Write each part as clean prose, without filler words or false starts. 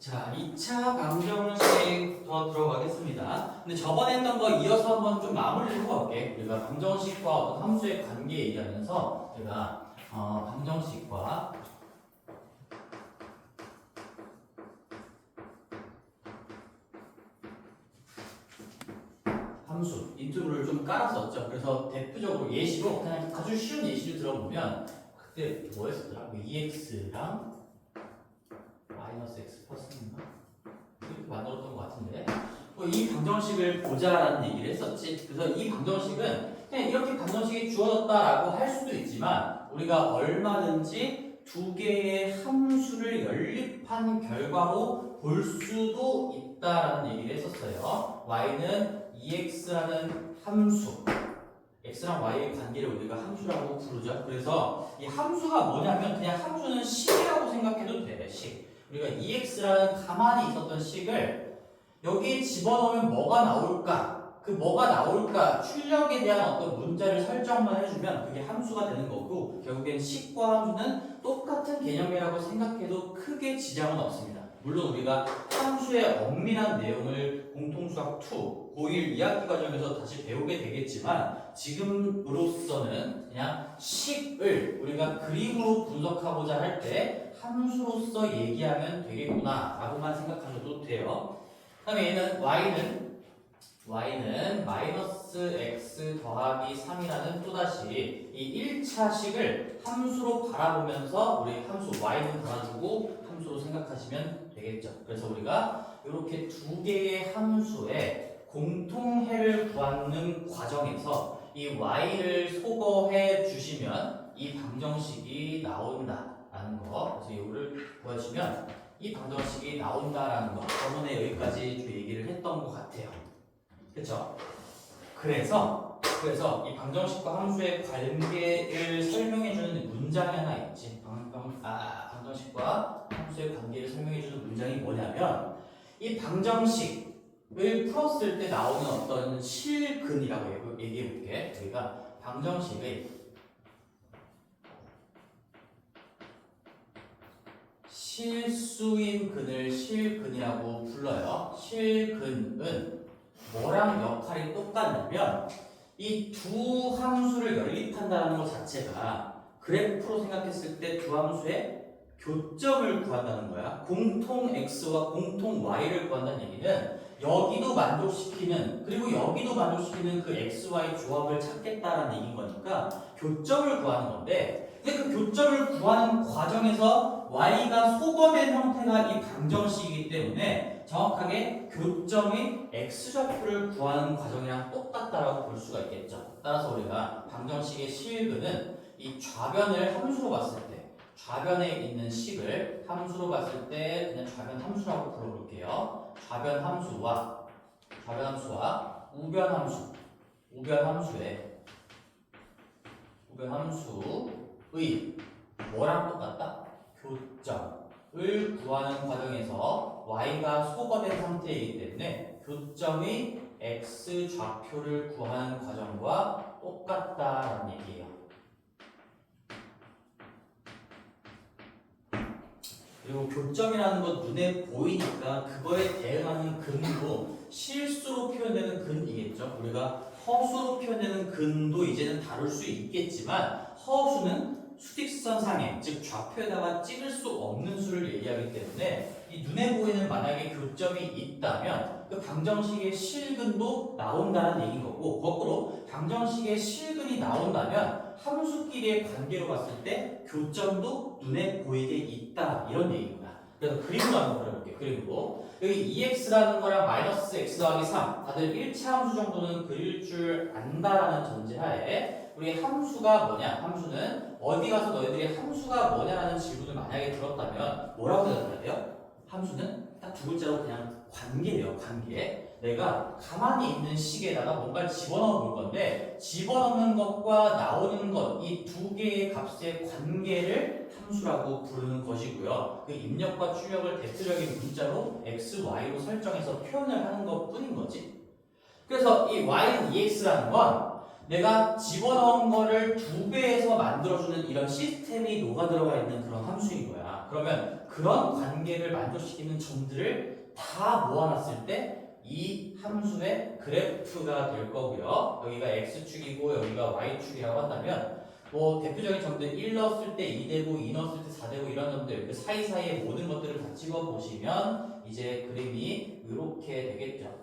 자, 2차 방정식 더 들어가겠습니다. 근데 저번에 했던 거 이어서 한번 좀 마무리를 하고 갈게. 우리가 방정식과 어떤 함수의 관계 얘기하면서 제가 방정식과 함수, 인투브를 좀 깔았었죠. 그래서 대표적으로 예시로 그냥 아주 쉬운 예시를 들어보면 그때 뭐 했었더라? 뭐 2x랑 마이너스 x 플러스인가? 이렇게 만들었던 것 같은데 이 방정식을 보자라는 얘기를 했었지. 그래서 이 방정식은 그냥 이렇게 방정식이 주어졌다라고 할 수도 있지만 우리가 얼마든지 두 개의 함수를 연립한 결과로 볼 수도 있다라는 얘기를 했었어요. y는 2x라는 함수, x랑 y의 관계를 우리가 함수라고 부르죠. 그래서 이 함수가 뭐냐면 그냥 함수는 식이라고 생각해도 돼. 식. 우리가 2x라는 가만히 있었던 식을 여기에 집어넣으면 뭐가 나올까? 그 뭐가 나올까? 출력에 대한 어떤 문자를 설정만 해주면 그게 함수가 되는 거고 결국엔 식과 함수는 똑같은 개념이라고 생각해도 크게 지장은 없습니다. 물론 우리가 함수의 엄밀한 내용을 공통수학 2, 고1 2학기 과정에서 다시 배우게 되겠지만 지금으로서는 그냥 식을 우리가 그림으로 분석하고자 할 때 함수로서 얘기하면 되겠구나 라고만 생각하셔도 돼요. 그 다음에 얘는 y는 마이너스 x 더하기 3이라는 또다시 이 1차 식을 함수로 바라보면서 우리 함수 y는 달아주고 함수로 생각하시면 되겠죠. 그래서 우리가 이렇게 두 개의 함수의 공통해를 구하는 과정에서 이 y를 소거해 주시면 이 방정식이 나온다라는 거. 그래서 이거를 구하시면 이 방정식이 나온다라는 거. 저번에 여기까지 좀 얘기를 했던 것 같아요. 그렇죠? 그래서 이 방정식과 함수의 관계를 설명해주는 문장이 하나 있지. 방정식과 함수의 관계를 설명해주는 문장이 뭐냐면 이 방정식을 풀었을 때 나오는 어떤 실근이라고 얘기해볼게. 저희가 방정식의 실수인 근을 실근이라고 불러요. 실근은 뭐랑 역할이 똑같냐면 이 두 함수를 연립한다는 것 자체가 그래프로 생각했을 때 두 함수의 교점을 구한다는 거야. 공통 x와 공통 y를 구한다는 얘기는 여기도 만족시키는 그리고 여기도 만족시키는 그 x, y 조합을 찾겠다라는 얘기인 거니까 교점을 구하는 건데 근데 그 교점을 구하는 과정에서 y가 소거된 형태가 이 방정식이기 때문에 정확하게 교점의 x좌표를 구하는 과정이랑 똑같다라고 볼 수가 있겠죠. 따라서 우리가 방정식의 실근은 이 좌변을 함수로 봤을 때 좌변에 있는 식을 함수로 봤을 때 그냥 좌변 함수라고 불러볼게요. 좌변 함수와 우변 함수의 뭐랑 똑같다? 교점을 구하는 과정에서 y가 소거된 상태이기 때문에 교점의 x 좌표를 구하는 과정과 똑같다라는 얘기예요. 그리고 교점이라는 것 눈에 보이니까 그거에 대응하는 근도 실수로 표현되는 근이겠죠. 우리가 허수로 표현되는 근도 이제는 다룰 수 있겠지만 허수는 수직선상에 즉 좌표에다가 찍을 수 없는 수를 얘기하기 때문에 이 눈에 보이는 만약에 교점이 있다면 그 방정식의 실근도 나온다는 얘기인 거고 거꾸로 방정식의 실근이 나온다면 함수끼리의 관계로 봤을 때 교점도 눈에 보이게 있다 이런 얘기구나. 그래서 그림으로 한번 그려볼게요. 그리고 여기 2x라는 거랑 마이너스 x 더하기 3 다들 1차 함수 정도는 그릴 줄 안다라는 전제하에 우리 함수가 뭐냐? 함수는 어디 가서 너희들이 함수가 뭐냐라는 질문을 만약에 들었다면 뭐라고 대답해야 돼요? 함수는 딱 두 글자로 그냥 관계예요. 관계. 내가 가만히 있는 식에다가 뭔가를 집어넣어 볼 건데 집어넣는 것과 나오는 것 이 두 개의 값의 관계를 함수라고 부르는 것이고요. 그 입력과 출력을 대표적인 문자로 x, y로 설정해서 표현을 하는 것 뿐인 거지. 그래서 이 y는 2x라는 건 내가 집어넣은 거를 두 배에서 만들어주는 이런 시스템이 녹아들어가 있는 그런 함수인 거야. 그러면 그런 관계를 만족시키는 점들을 다 모아놨을 때 이 함수의 그래프가 될 거고요. 여기가 x축이고 여기가 y축이라고 한다면 뭐 대표적인 점들 1 넣었을 때 2 되고 2 넣었을 때 4 되고 이런 점들 그 사이사이의 모든 것들을 다 찍어보시면 이제 그림이 이렇게 되겠죠.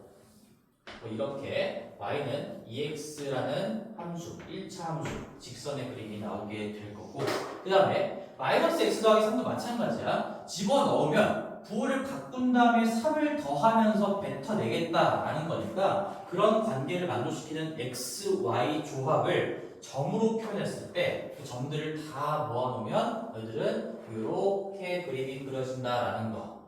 뭐 이렇게 y는 ex라는 함수, 1차 함수, 직선의 그림이 나오게 될 거고 그 다음에 마이너스 x 더하기 3도 마찬가지야. 집어넣으면 부호를 바꾼 다음에 3을 더하면서 뱉어내겠다라는 거니까 그런 관계를 만족시키는 x, y 조합을 점으로 표현했을 때 그 점들을 다 모아놓으면 너희들은 이렇게 그림이 그려진다라는 거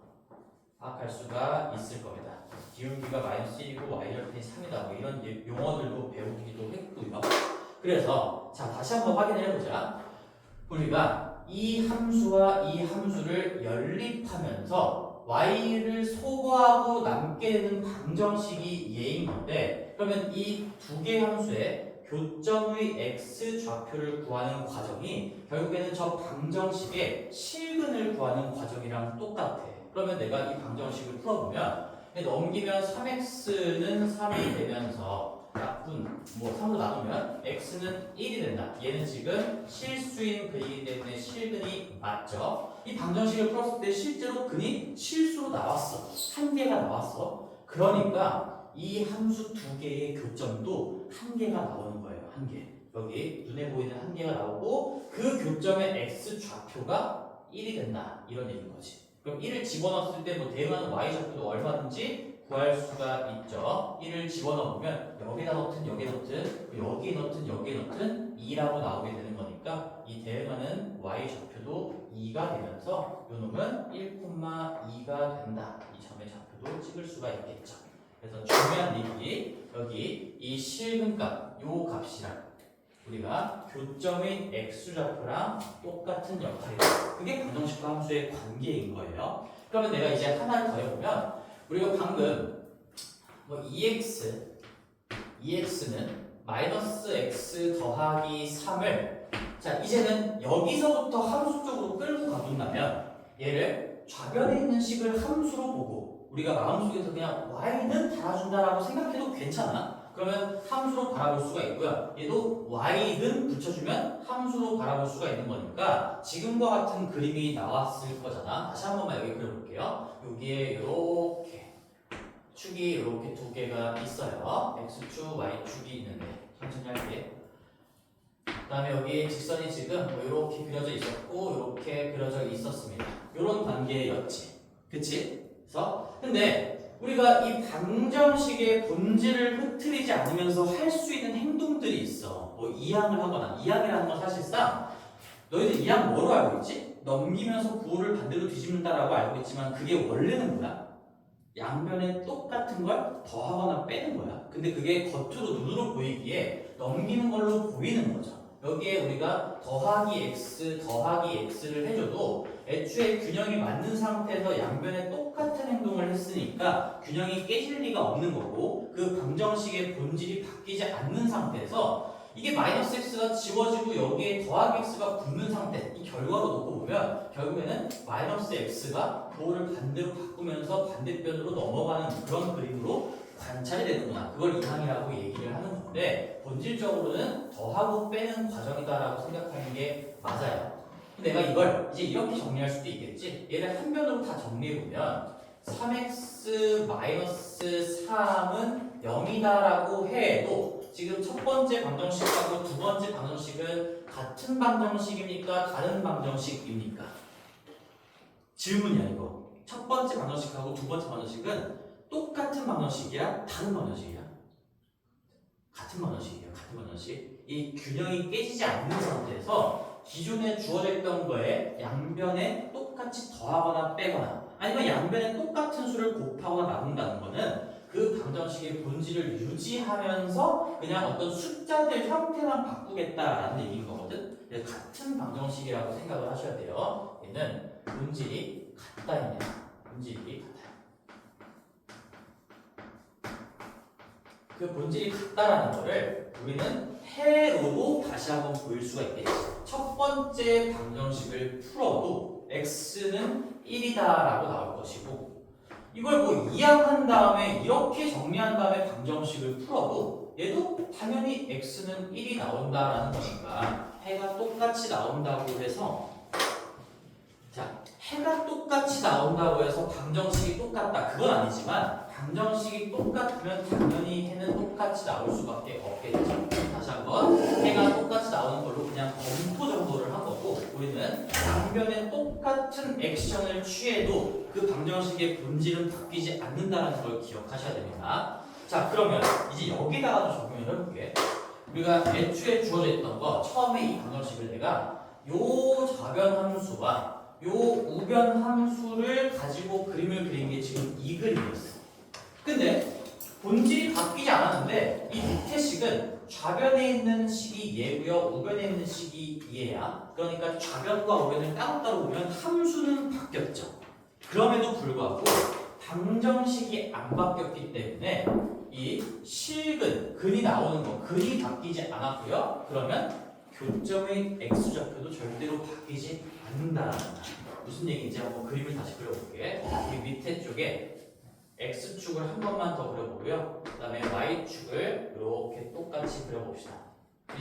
파악할 수가 있을 겁니다. 기울기가 마이너스 1이고 y절편이 3이다 뭐 이런 용어들도 배우기도 했고요. 그래서 자 다시 한번 확인을 해보자. 우리가 이 함수와 이 함수를 연립하면서 y를 소거하고 남게 되는 방정식이 얘인 건데 그러면 이 두 개의 함수의 교점의 x 좌표를 구하는 과정이 결국에는 저 방정식의 실근을 구하는 과정이랑 똑같아. 그러면 내가 이 방정식을 풀어보면 넘기면 3x는 3이 되면서 약분 뭐 3으로 나누면 x는 1이 된다. 얘는 지금 실수인 근이기 때문에 실근이 맞죠. 이 방정식을 풀었을 때 실제로 근이 실수로 나왔어. 한 개가 나왔어. 그러니까 이 함수 두 개의 교점도 한 개가 나오는 거예요. 한 개. 여기 눈에 보이는 한 개가 나오고 그 교점의 x 좌표가 1이 된다. 이런 얘기인 거지. 그럼 1을 집어넣었을 때 뭐 대응하는 y 좌표도 얼마든지 구할 수가 있죠. 1을 집어넣으면 여기다 넣든 여기에 넣든 여기에 넣든 여기에 넣든 2라고 나오게 되는 거니까 이 대응하는 y 좌표도 2가 되면서 요 놈은 1,2가 된다. 이 점의 좌표도 찍을 수가 있겠죠. 그래서 중요한 얘기 여기 이 실근값 요 값이랑 우리가 교점의 x좌표랑 똑같은 역할이다. 그게 방정식과 함수의 관계인 거예요. 그러면 내가 이제 하나를 더 해보면 우리가 방금 뭐 EX는 마이너스 x 더하기 3을 자 이제는 여기서부터 함수 쪽으로 끌고 가본다면 얘를 좌변에 있는 식을 함수로 보고 우리가 마음속에서 그냥 y는 달아준다라고 생각해도 괜찮아. 그러면 함수로 바라볼 수가 있고요. 얘도 y는 붙여주면 함수로 바라볼 수가 있는 거니까 지금과 같은 그림이 나왔을 거잖아. 다시 한 번만 여기 그려볼게요. 여기에 이렇게 축이 이렇게 두 개가 있어요. x축, y축이 있는데 천천히 할게. 그 다음에 여기 직선이 지금 뭐 이렇게 그려져 있었고 이렇게 그려져 있었습니다. 이런 관계였지. 그치? 그래서 근데 우리가 이 방정식의 본질을 흐트리지 않으면서 할 수 있는 행동들이 있어. 뭐 이항을 하거나 이항이라는 건 사실상 너희들 이항 뭐로 알고 있지? 넘기면서 부호를 반대로 뒤집는다라고 알고 있지만 그게 원래는 뭐야? 양변에 똑같은 걸 더하거나 빼는 거야. 근데 그게 겉으로 눈으로 보이기에 넘기는 걸로 보이는 거죠. 여기에 우리가 더하기 x를 해줘도 애초에 균형이 맞는 상태에서 양변에 똑같은 행동을 했으니까 균형이 깨질 리가 없는 거고 그 방정식의 본질이 바뀌지 않는 상태에서 이게 마이너스 x가 지워지고 여기에 더하기 x가 붙는 상태 이 결과로 놓고 보면 결국에는 마이너스 x가 부호를 반대로 바꾸면서 반대편으로 넘어가는 그런 그림으로 관찰이 되는구나. 그걸 이항이라고 얘기를 하는 건데 본질적으로는 더하고 빼는 과정이다라고 생각하는 게 맞아요. 내가 이걸 이제 이렇게 정리할 수도 있겠지. 얘를 한 변으로 다 정리해보면 3x-3은 0이다라고 해도 지금 첫 번째 방정식하고 두 번째 방정식은 같은 방정식입니까? 다른 방정식입니까? 질문이야 이거. 첫 번째 방정식하고 두 번째 방정식은 똑같은 방정식이야? 다른 방정식이야? 같은 방정식이에요. 같은 방정식. 이 균형이 깨지지 않는 상태에서 기존에 주어져 있던 거에 양변에 똑같이 더하거나 빼거나 아니면 양변에 똑같은 수를 곱하거나 나눈다는 거는 그 방정식의 본질을 유지하면서 그냥 어떤 숫자들 형태만 바꾸겠다라는 얘기인 거거든. 그래서 같은 방정식이라고 생각을 하셔야 돼요. 얘는 본질이 같다입니다. 본질이 같아요. 그 본질이 같다라는 거를 우리는 해로도 다시 한번 보일 수가 있겠지. 첫 번째 방정식을 풀어도 x는 1이다 라고 나올 것이고 이걸 뭐 이항한 다음에 이렇게 정리한 다음에 방정식을 풀어도 얘도 당연히 x는 1이 나온다라는 거니까 해가 똑같이 나온다고 해서 자, 해가 똑같이 나온다고 해서 방정식이 똑같다 그건 아니지만 방정식이 똑같으면 당연히 해는 똑같이 나올 수밖에 없겠죠. 다시 한번 해가 똑같이 나오는 걸로 그냥 검토 정도를 한 거고 우리는 양변에 똑같은 액션을 취해도 그 방정식의 본질은 바뀌지 않는다는 걸 기억하셔야 됩니다. 자 그러면 이제 여기다가도 적용을 해볼게. 우리가 애초에 주어져 있던 거 처음에 이 방정식을 내가 요 좌변 함수와 요 우변 함수를 가지고 그림을 그린 게 지금 이 그림이었어. 근데 본질이 바뀌지 않았는데 이 밑에 식은 좌변에 있는 식이 얘고요 우변에 있는 식이 얘야. 그러니까 좌변과 우변을 따로따로 보면 함수는 바뀌었죠. 그럼에도 불구하고 방정식이 안 바뀌었기 때문에 이 실근, 근이 나오는 거, 근이 바뀌지 않았고요. 그러면 교점의 x좌표도 절대로 바뀌지 않는다. 무슨 얘기인지 한번 그림을 다시 그려볼게. 이 밑에 쪽에 x축을 한 번만 더 그려보고요. 그 다음에 y축을 이렇게 똑같이 그려봅시다.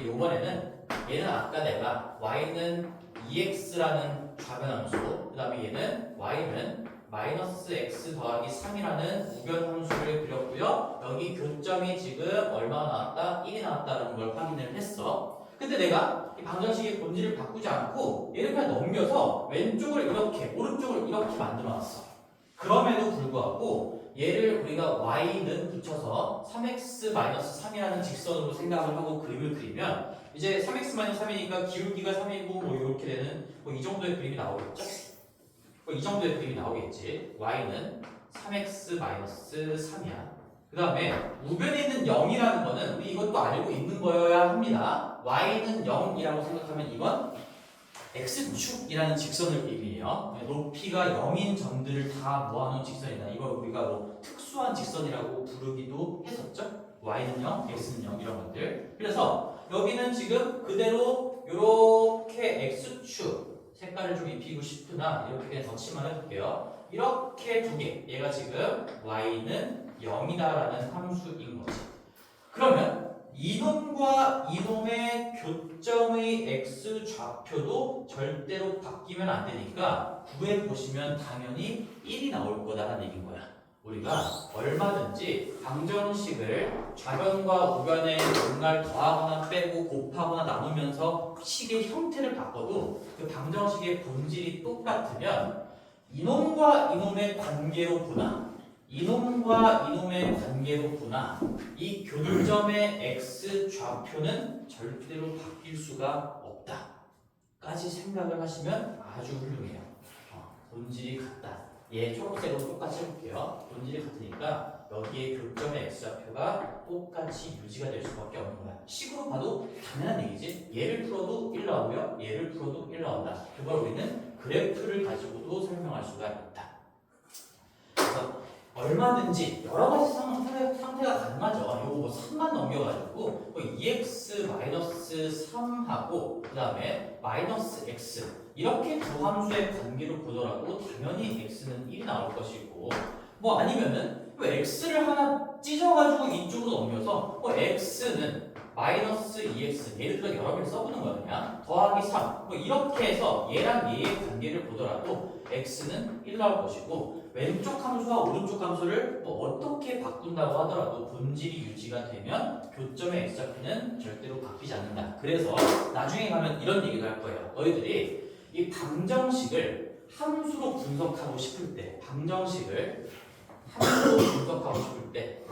이번에는 얘는 아까 내가 y는 2x라는 좌변함수, 그 다음에 얘는 y는 마이너스 x 더하기 3이라는 우변 함수를 그렸고요. 여기 교점이 지금 얼마나 나왔다? 1이 나왔다는 걸 확인을 했어. 근데 내가 이 방정식의 본질을 바꾸지 않고 얘를 그냥 넘겨서 왼쪽을 이렇게, 오른쪽을 이렇게 만들어 놨어. 그럼에도 불구하고 얘를 우리가 y는 붙여서 3x-3이라는 직선으로 생각을 하고 그림을 그리면 이제 3x-3이니까 기울기가 3이고 뭐 이렇게 되는 뭐 이 정도의 그림이 나오겠죠? 뭐 이 정도의 그림이 나오겠지. y는 3x-3이야. 그 다음에 우변에 있는 0이라는 거는 우리 이것도 알고 있는 거여야 합니다. y는 0이라고 생각하면 이건 x축이라는 직선을 의미해요. 높이가 0인 점들을 다 모아놓은 직선이다. 이걸 우리가 뭐 특수한 직선이라고 부르기도 했었죠. y는 0, x는 0 이런 것들. 그래서 여기는 지금 그대로 이렇게 x축 색깔을 좀 입히고 싶으나 이렇게 그냥 덧칠만 해볼게요. 이렇게 두 개. 얘가 지금 y는 0이다라는 함수인 거지. 그러면 이놈과 이놈의 교점의 x 좌표도 절대로 바뀌면 안 되니까 구해보시면 당연히 1이 나올 거다라는 얘기인 거야. 우리가 얼마든지 방정식을 좌변과 우변에 뭔가를 더하거나 빼고 곱하거나 나누면서 식의 형태를 바꿔도 그 방정식의 본질이 똑같으면 이놈과 이놈의 관계로 보나 이놈과 이놈의 관계로 보나 이 교점의 x 좌표는 절대로 바뀔 수가 없다 까지 생각을 하시면 아주 훌륭해요. 본질이 같다. 얘 초록색으로 똑같이 해볼게요. 본질이 같으니까 여기에 교점의 x좌표가 똑같이 유지가 될 수밖에 없는 거야. 식으로 봐도 당연한 얘기지. 얘를 풀어도 1 나오고요. 얘를 풀어도 1 나온다. 그걸 우리는 그래프를 가지고도 설명할 수가 있다. 그래서 얼마든지 여러 가지 상태가 가능하죠. 요거 뭐 3만 넘겨가지고 뭐 2x-3하고 그 다음에 마이너스 x 이렇게 두 함수의 관계로 보더라도 당연히 x는 1이 나올 것이고 뭐 아니면은 뭐 x를 하나 찢어가지고 이쪽으로 넘겨서 뭐 x는 마이너스 2x 예를 들어 여러 개를 써보는 거야. 그냥 더하기 3 뭐 이렇게 해서 얘랑 얘의 관계를 보더라도 x는 1 나올 것이고 왼쪽 함수와 오른쪽 함수를 뭐 어떻게 바꾼다고 하더라도 본질이 유지가 되면 교점의 x좌표는 절대로 바뀌지 않는다. 그래서 나중에 가면 이런 얘기도 할 거예요. 너희들이 이 방정식을 함수로 분석하고 싶을 때 방정식을 함수로 분석하고 싶을 때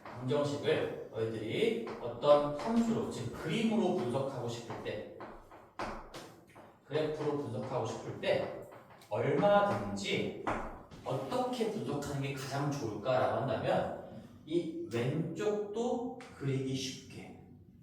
방정식을 너희들이 어떤 함수로 즉 그림으로 분석하고 싶을 때 그래프로 분석하고 싶을 때 얼마든지 어떻게 분석하는 게 가장 좋을까라고 한다면 이 왼쪽도 그리기 쉽게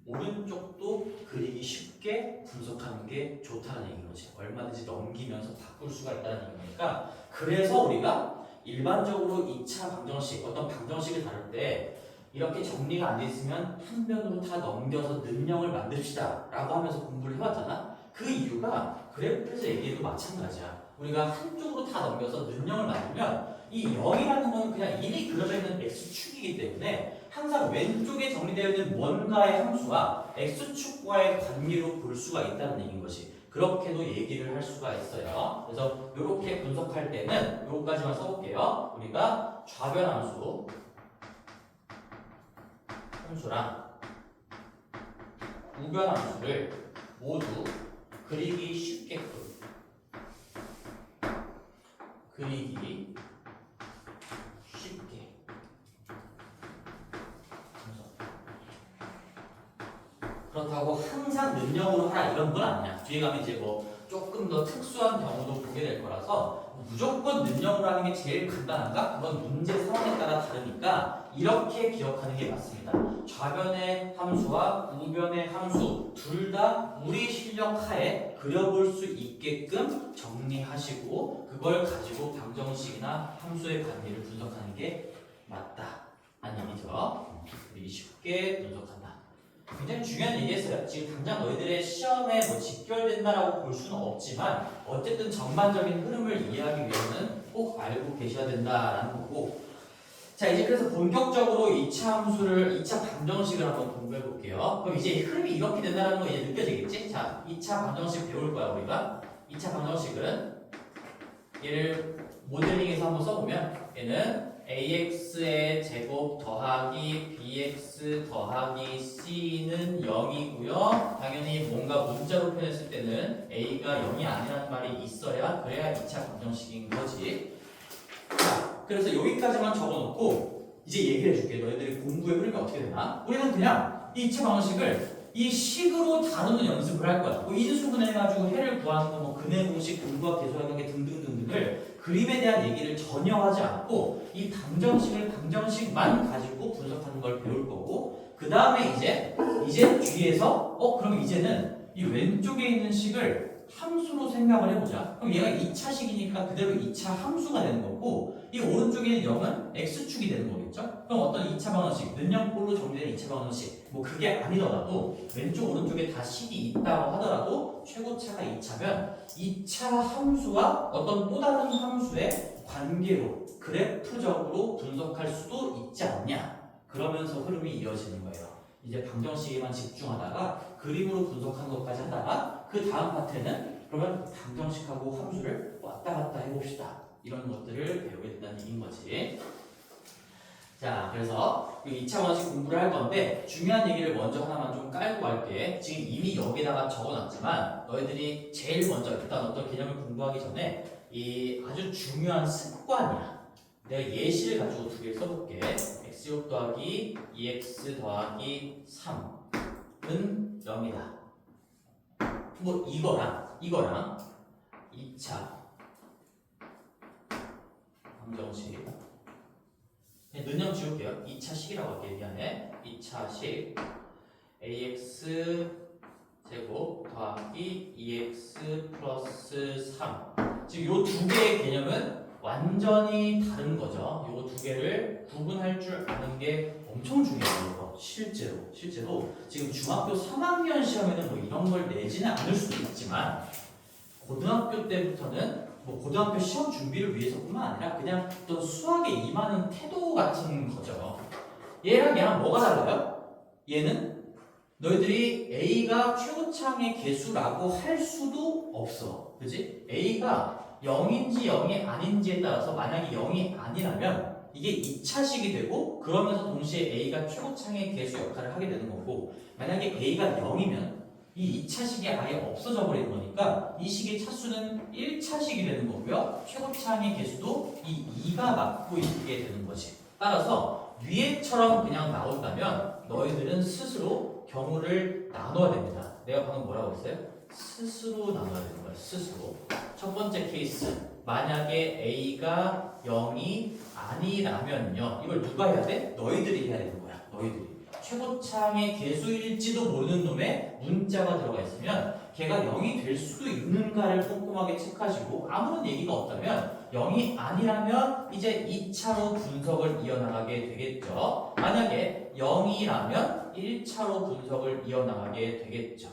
오른쪽도 그리기 쉽게 분석하는 게 좋다는 얘기인 거지. 얼마든지 넘기면서 바꿀 수가 있다는 얘기니까 그래서 우리가 일반적으로 2차 방정식 어떤 방정식을 다룰 때 이렇게 정리가 안 돼 있으면 한 변으로 다 넘겨서 능력을 만듭시다 라고 하면서 공부를 해왔잖아. 그 이유가 그래프에서 얘기해도 마찬가지야. 우리가 한쪽으로 다 넘겨서 능력을 만들면 이 0이라는 건 그냥 이미 그려져 있는 x축이기 때문에 항상 왼쪽에 정리되어 있는 뭔가의 함수가 x축과의 관계로 볼 수가 있다는 얘기인 것이. 그렇게도 얘기를 할 수가 있어요. 그래서 이렇게 분석할 때는 요거까지만 써볼게요. 우리가 좌변 함수랑 우변 함수를 모두 그리기 쉽게끔 그렇다고 항상 능력으로 하라 이런 건 아니야. 뒤에 가면 이제 뭐 조금 더 특수한 경우도 보게 될 거라서 무조건 능력으로 하는 게 제일 간단한가? 그건 문제 상황에 따라 다르니까 이렇게 기억하는 게 맞습니다. 좌변의 함수와 우변의 함수 둘 다 우리 실력 하에 그려볼 수 있게끔 정리하시고 그걸 가지고 방정식이나 함수의 관계를 분석하는 게 맞다. 라는 얘기죠. 그리고 쉽게 분석한다. 굉장히 중요한 얘기했어요. 지금 당장 너희들의 시험에 뭐 직결된다라고 볼 수는 없지만 어쨌든 전반적인 흐름을 이해하기 위해서는 꼭 알고 계셔야 된다라는 거고. 자, 이제 그래서 본격적으로 2차 함수를 2차 방정식을 한번 공부해 볼게요. 그럼 이제 흐름이 이렇게 된다는 거 이제 느껴지겠지? 자, 2차 방정식 배울 거야 우리가. 2차 방정식은 얘를 모델링해서 한번 써보면 얘는 ax의 제곱 더하기 bx 더하기 c는 0이고요. 당연히 뭔가 문자로 표현했을 때는 a가 0이 아니라는 말이 있어야 그래야 2차 방정식인 거지. 자, 그래서 여기까지만 적어놓고 이제 얘기를 해줄게. 너희들이 공부의 흐름이 어떻게 되나? 우리는 그냥 이 2차 방정식을 이 식으로 다루는 연습을 할 거야. 뭐 인수분해해가지고 해를 구하는 거, 뭐 근해 공식, 분부와 계수와 관계 등등등등을 그림에 대한 얘기를 전혀 하지 않고 이 방정식을 방정식만 가지고 분석하는 걸 배울 거고, 그 다음에 이제 뒤에서 그럼 이제는 이 왼쪽에 있는 식을 함수로 생각을 해보자. 그럼 얘가 2차식이니까 그대로 2차 함수가 되는 거고, 이 오른쪽에 있는 0은 x축이 되는 거겠죠? 그럼 어떤 2차 방정식, 능력꼴로 정리된 2차 방정식, 뭐 그게 아니더라도 왼쪽 오른쪽에 다 식이 있다고 하더라도 최고차가 2차면 2차 함수와 어떤 또 다른 함수의 관계로 그래프적으로 분석할 수도 있지 않냐? 그러면서 흐름이 이어지는 거예요. 이제 방정식에만 집중하다가 그림으로 분석하는 것까지 하다가 그 다음 파트는 그러면 방정식하고 함수를 왔다 갔다 해봅시다. 이런 것들을 배우게 된다는 얘기인 거지. 자, 그래서 2차 방정식 공부를 할 건데 중요한 얘기를 먼저 하나만 좀 깔고 갈게. 지금 이미 여기다가 적어놨지만 너희들이 제일 먼저 일단 어떤 개념을 공부하기 전에 이 아주 중요한 습관이야. 내가 예시를 가지고 두 개 써볼게. x6 더하기 2x 더하기 3은 0이다. 뭐 이거랑 2차 방정식 능력 지울게요. 2차식이라고 할게요. 미안해. 2차식 ax 제곱 더하기 2x 플러스 3. 지금 요 두 개의 개념은 완전히 다른 거죠. 요 두 개를 구분할 줄 아는 게 엄청 중요해요. 실제로 지금 중학교 3학년 시험에는 뭐 이런 걸 내지는 않을 수도 있지만 고등학교 때부터는 뭐 고등학교 시험 준비를 위해서뿐만 아니라 그냥 또 수학에 임하는 태도 같은 거죠. 얘랑 뭐가 달라요? 얘는 너희들이 A가 최고창의 개수라고 할 수도 없어. 그지? A가 0인지 0이 아닌지에 따라서 만약에 0이 아니라면 이게 2차식이 되고 그러면서 동시에 A가 최고창의 개수 역할을 하게 되는 거고, 만약에 A가 0이면 이 2차식이 아예 없어져 버리는 거니까 이 식의 차수는 1차식이 되는 거고요. 최고차항의 개수도 이 2가 맡고 있게 되는 거지. 따라서 위에처럼 그냥 나온다면 너희들은 스스로 경우를 나눠야 됩니다. 내가 방금 뭐라고 했어요? 스스로 나눠야 되는 거야. 스스로. 첫 번째 케이스. 만약에 A가 0이 아니라면요. 이걸 누가 해야 돼? 너희들이 해야 되는 거야. 너희들이. 최고창의 개수일지도 모르는 놈에 문자가 들어가 있으면 걔가 0이 될 수도 있는가를 꼼꼼하게 체크하시고, 아무런 얘기가 없다면 0이 아니라면 이제 2차로 분석을 이어나가게 되겠죠. 만약에 0이라면 1차로 분석을 이어나가게 되겠죠.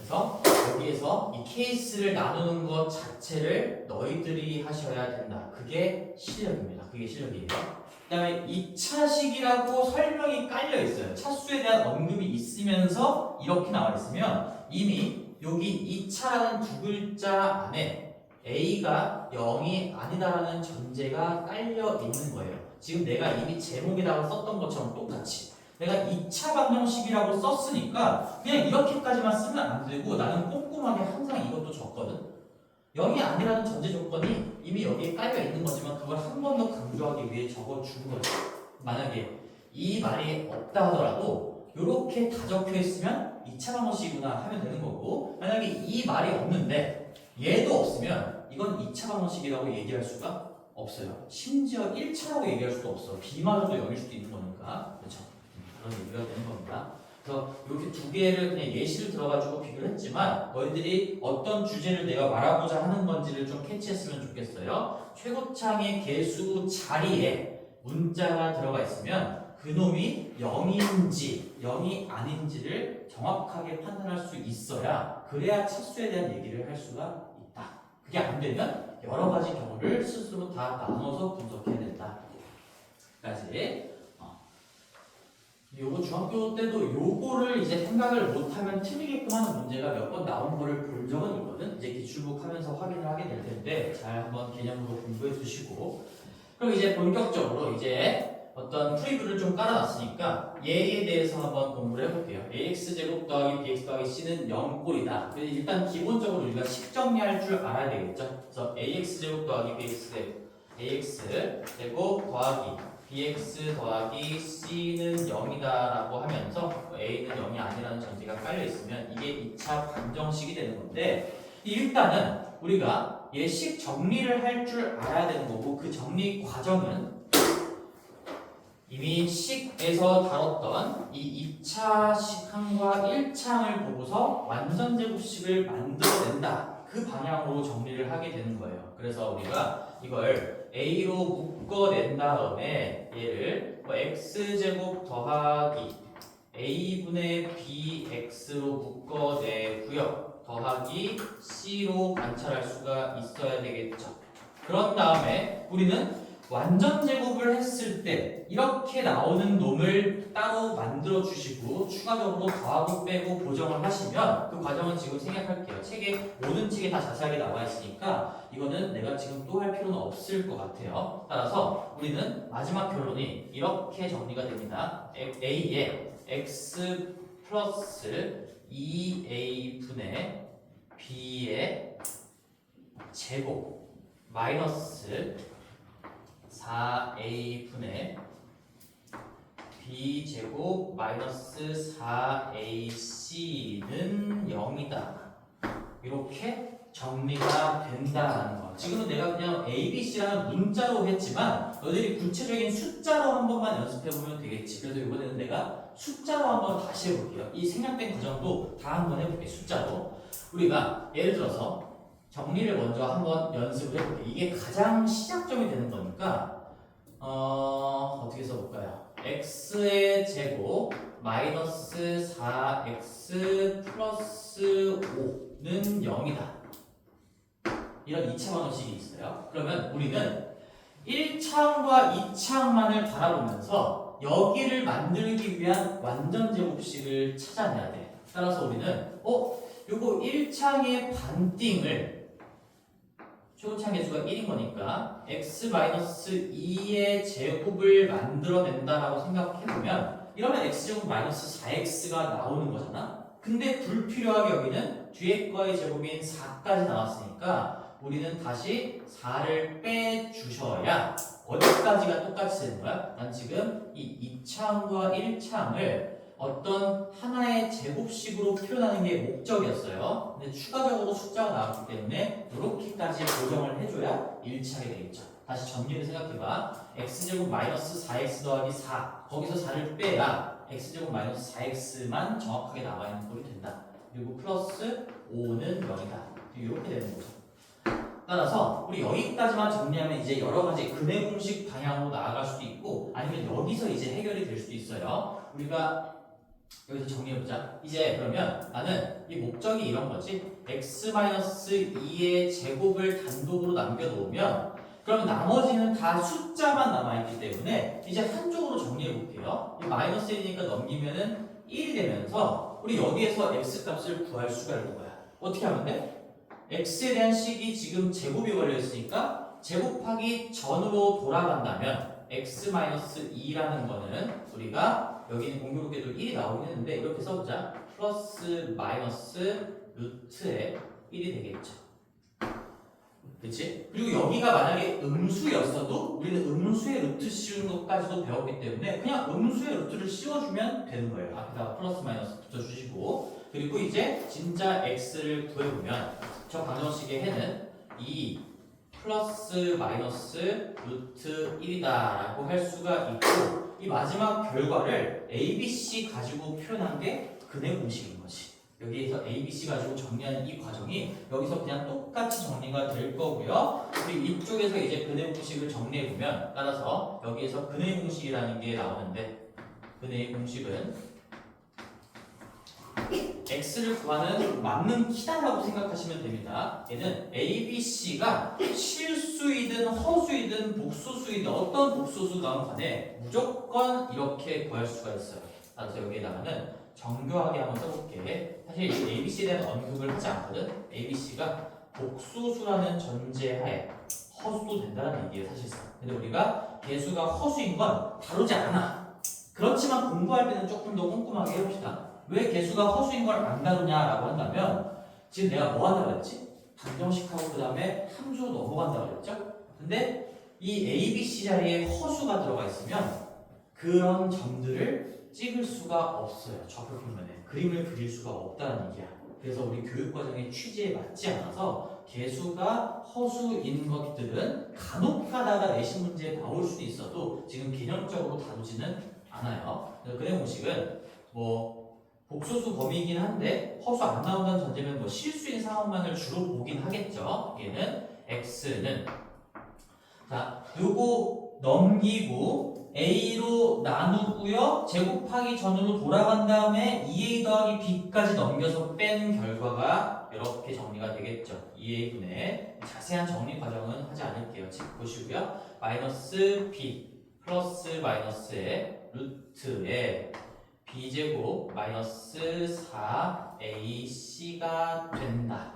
그래서 여기에서 이 케이스를 나누는 것 자체를 너희들이 하셔야 된다. 그게 실력입니다. 그게 실력이에요. 그 다음에 2차식이라고 설명이 깔려 있어요. 차수에 대한 언급이 있으면서 이렇게 나와 있으면 이미 여기 2차라는 두 글자 안에 A가 0이 아니다라는 전제가 깔려 있는 거예요. 지금 내가 이미 제목에다가 썼던 것처럼 똑같이 내가 2차 방정식이라고 썼으니까 그냥 이렇게까지만 쓰면 안 되고 나는 꼼꼼하게 항상 이것도 적거든. 0이 아니라는 전제 조건이 이미 여기에 깔려 있는 거지만 그걸 한 번 더 강조하기 위해 적어준 거죠. 만약에 이 말이 없다 하더라도 이렇게 다 적혀 있으면 2차 방정식이구나 하면 되는 거고, 만약에 이 말이 없는데 얘도 없으면 이건 2차 방정식이라고 얘기할 수가 없어요. 심지어 1차라고 얘기할 수도 없어. B마저도 0일 수도 있는 거니까. 그렇죠? 그런 얘기가 되는 겁니다. 그래서 이렇게 두 개를 그냥 예시를 들어가지고 비교를 했지만 너희들이 어떤 주제를 내가 말하고자 하는 건지를 좀 캐치했으면 좋겠어요. 최고창의 개수 자리에 문자가 들어가 있으면 그놈이 0인지 0이 아닌지를 정확하게 판단할 수 있어야, 그래야 차수에 대한 얘기를 할 수가 있다. 그게 안 되면 여러 가지 경우를 스스로 다 나눠서 분석해야 된다. 까지. 요거 중학교 때도 요거를 이제 생각을 못하면 틀리게끔 하는 문제가 몇 번 나온 거를 본 적은 있거든. 이제 기출북 하면서 확인을 하게 될 텐데 잘 한번 개념으로 공부해 두시고, 그럼 이제 본격적으로 이제 어떤 프리뷰를 좀 깔아놨으니까 얘에 대해서 한번 공부를 해볼게요. ax제곱 더하기 bx 더하기 c는 0꼴이다. 일단 기본적으로 우리가 식 정리할 줄 알아야 되겠죠. 그래서 ax제곱 더하기 ax제곱 더하기 bx 더하기 c는 0이다 라고 하면서 a는 0이 아니라는 전제가 깔려있으면 이게 2차 방정식이 되는 건데, 일단은 우리가 얘 식 정리를 할 줄 알아야 되는 거고, 그 정리 과정은 이미 식에서 다뤘던 이 2차 식항과 1차항을 보고서 완전제곱식을 만들어낸다. 그 방향으로 정리를 하게 되는 거예요. 그래서 우리가 이걸 A로 묶어낸 다음에 얘를 X제곱 더하기 A분의 BX로 묶어내고요. 더하기 C로 관찰할 수가 있어야 되겠죠. 그런 다음에 우리는 완전제곱을 했을 때 이렇게 나오는 놈을 따로 만들어 주시고 추가적으로 더하고 빼고 보정을 하시면, 그 과정은 지금 생략할게요. 책에 모든 책에 다 자세하게 나와 있으니까 이거는 내가 지금 또 할 필요는 없을 것 같아요. 따라서 우리는 마지막 결론이 이렇게 정리가 됩니다. A에 x 플러스 2a분의 b의 제곱 마이너스 4a분의 b제곱 마이너스 4ac는 0이다. 이렇게 정리가 된다는 거. 지금은 내가 그냥 a, b, c라는 문자로 했지만 너희들이 구체적인 숫자로 한 번만 연습해보면 되겠지. 그래서 이번에는 내가 숫자로 한번 다시 해볼게요. 이 생략된 과정도 다 한번 해볼게요. 숫자로. 우리가 예를 들어서 정리를 먼저 한번 연습을 해볼게요. 이게 가장 시작점이 되는 거니까 어떻게 써볼까요? x의 제곱 마이너스 4x 플러스 5는 0이다. 이런 2차 방정식이 있어요. 그러면 우리는 1차항과 2차항만을 바라보면서 여기를 만들기 위한 완전제곱식을 찾아내야 돼. 따라서 우리는 요거 1차항의 반띵을, 최고차항 개수가 1인 거니까 x-2의 제곱을 만들어낸다라고 생각해보면, 이러면 x제곱 마이너스 4x가 나오는 거잖아. 근데 불필요하게 여기는 뒤에 거의 제곱인 4까지 나왔으니까 우리는 다시 4를 빼주셔야 어디까지가 똑같이 되는 거야? 난 지금 이 2차항과 1차항을 어떤 하나의 제곱식으로 표현하는 게 목적이었어요. 근데 추가적으로 숫자가 나왔기 때문에 이렇게까지 고정을 해줘야 1차게 되겠죠. 다시 정리를 생각해봐. x제곱 마이너스 4x 더하기 4, 거기서 4를 빼야 x제곱 마이너스 4x만 정확하게 나와 있는 꼴이 된다. 그리고 플러스 5는 0이다. 이렇게 되는 거죠. 따라서 우리 여기까지만 정리하면 이제 여러 가지 근해 공식 방향으로 나아갈 수도 있고, 아니면 여기서 이제 해결이 될 수도 있어요. 우리가 여기서 정리해보자. 이제 그러면 나는 이 목적이 이런 거지. x-2의 제곱을 단독으로 남겨놓으면 그럼 나머지는 다 숫자만 남아있기 때문에 이제 한쪽으로 정리해볼게요. 이 마이너스 1이니까 넘기면은 1이 되면서 우리 여기에서 x 값을 구할 수가 있는 거야. 어떻게 하면 돼? x에 대한 식이 지금 제곱이 걸려있으니까 제곱하기 전으로 돌아간다면 x-2라는 거는 우리가 여기는 공교롭게도 1이 나오긴 했는데 이렇게 써보자. 플러스 마이너스 루트에 1이 되겠죠. 그치? 그리고 여기가 만약에 음수였어도 우리는 음수의 루트 씌우는 것까지도 배웠기 때문에 그냥 음수의 루트를 씌워주면 되는 거예요. 앞에다가 플러스 마이너스 붙여주시고 그리고 이제 진짜 x를 구해보면 저 방정식의 해는 2 플러스 마이너스 루트 1이다 라고 할 수가 있고 이 마지막 결과를 ABC 가지고 표현한 게 근해 공식인 거지. 여기에서 ABC 가지고 정리하는 이 과정이 여기서 그냥 똑같이 정리가 될 거고요. 우리 이쪽에서 이제 근해 공식을 정리해 보면 따라서 여기에서 근해 공식이라는 게 나오는데 근해 공식은 x를 구하는 맞는 키다라고 생각하시면 됩니다. 얘는 ABC가 실수이든 허수이든 복수수이든 어떤 복수수건 간에 무조건 이렇게 구할 수가 있어요. 따라서 여기에다가는 정교하게 한번 써볼게. 사실 ABC에 대한 언급을 하지 않거든. ABC가 복수수라는 전제하에 허수도 된다는 얘기예요, 사실상. 근데 우리가 개수가 허수인 건 다루지 않아. 그렇지만 공부할 때는 조금 더 꼼꼼하게 해봅시다. 왜 개수가 허수인 걸 안 다루냐라고 한다면 지금 내가 뭐 한다고 했지? 방정식하고 그 다음에 함수로 넘어간다고 했죠? 근데 이 ABC 자리에 허수가 들어가 있으면 그런 점들을 찍을 수가 없어요. 좌표 평면에 그림을 그릴 수가 없다는 얘기야. 그래서 우리 교육과정의 취지에 맞지 않아서 개수가 허수인 것들은 간혹 가다가 내신 문제에 나올 수도 있어도 지금 개념적으로 다루지는 않아요. 그래서 근해 공식은 뭐 복소수 범위이긴 한데 허수 안 나온다는 전제면 뭐 실수인 상황만을 주로 보긴 하겠죠. 얘는 x는 자 요거 넘기고 a로 나누고요. 제곱하기 전으로 돌아간 다음에 2a 더하기 b까지 넘겨서 뺀 결과가 이렇게 정리가 되겠죠. 2a분의 자세한 정리 과정은 하지 않을게요. 즉 보시고요. 마이너스 b 플러스 마이너스의 루트에 b제곱 마이너스 4ac가 된다.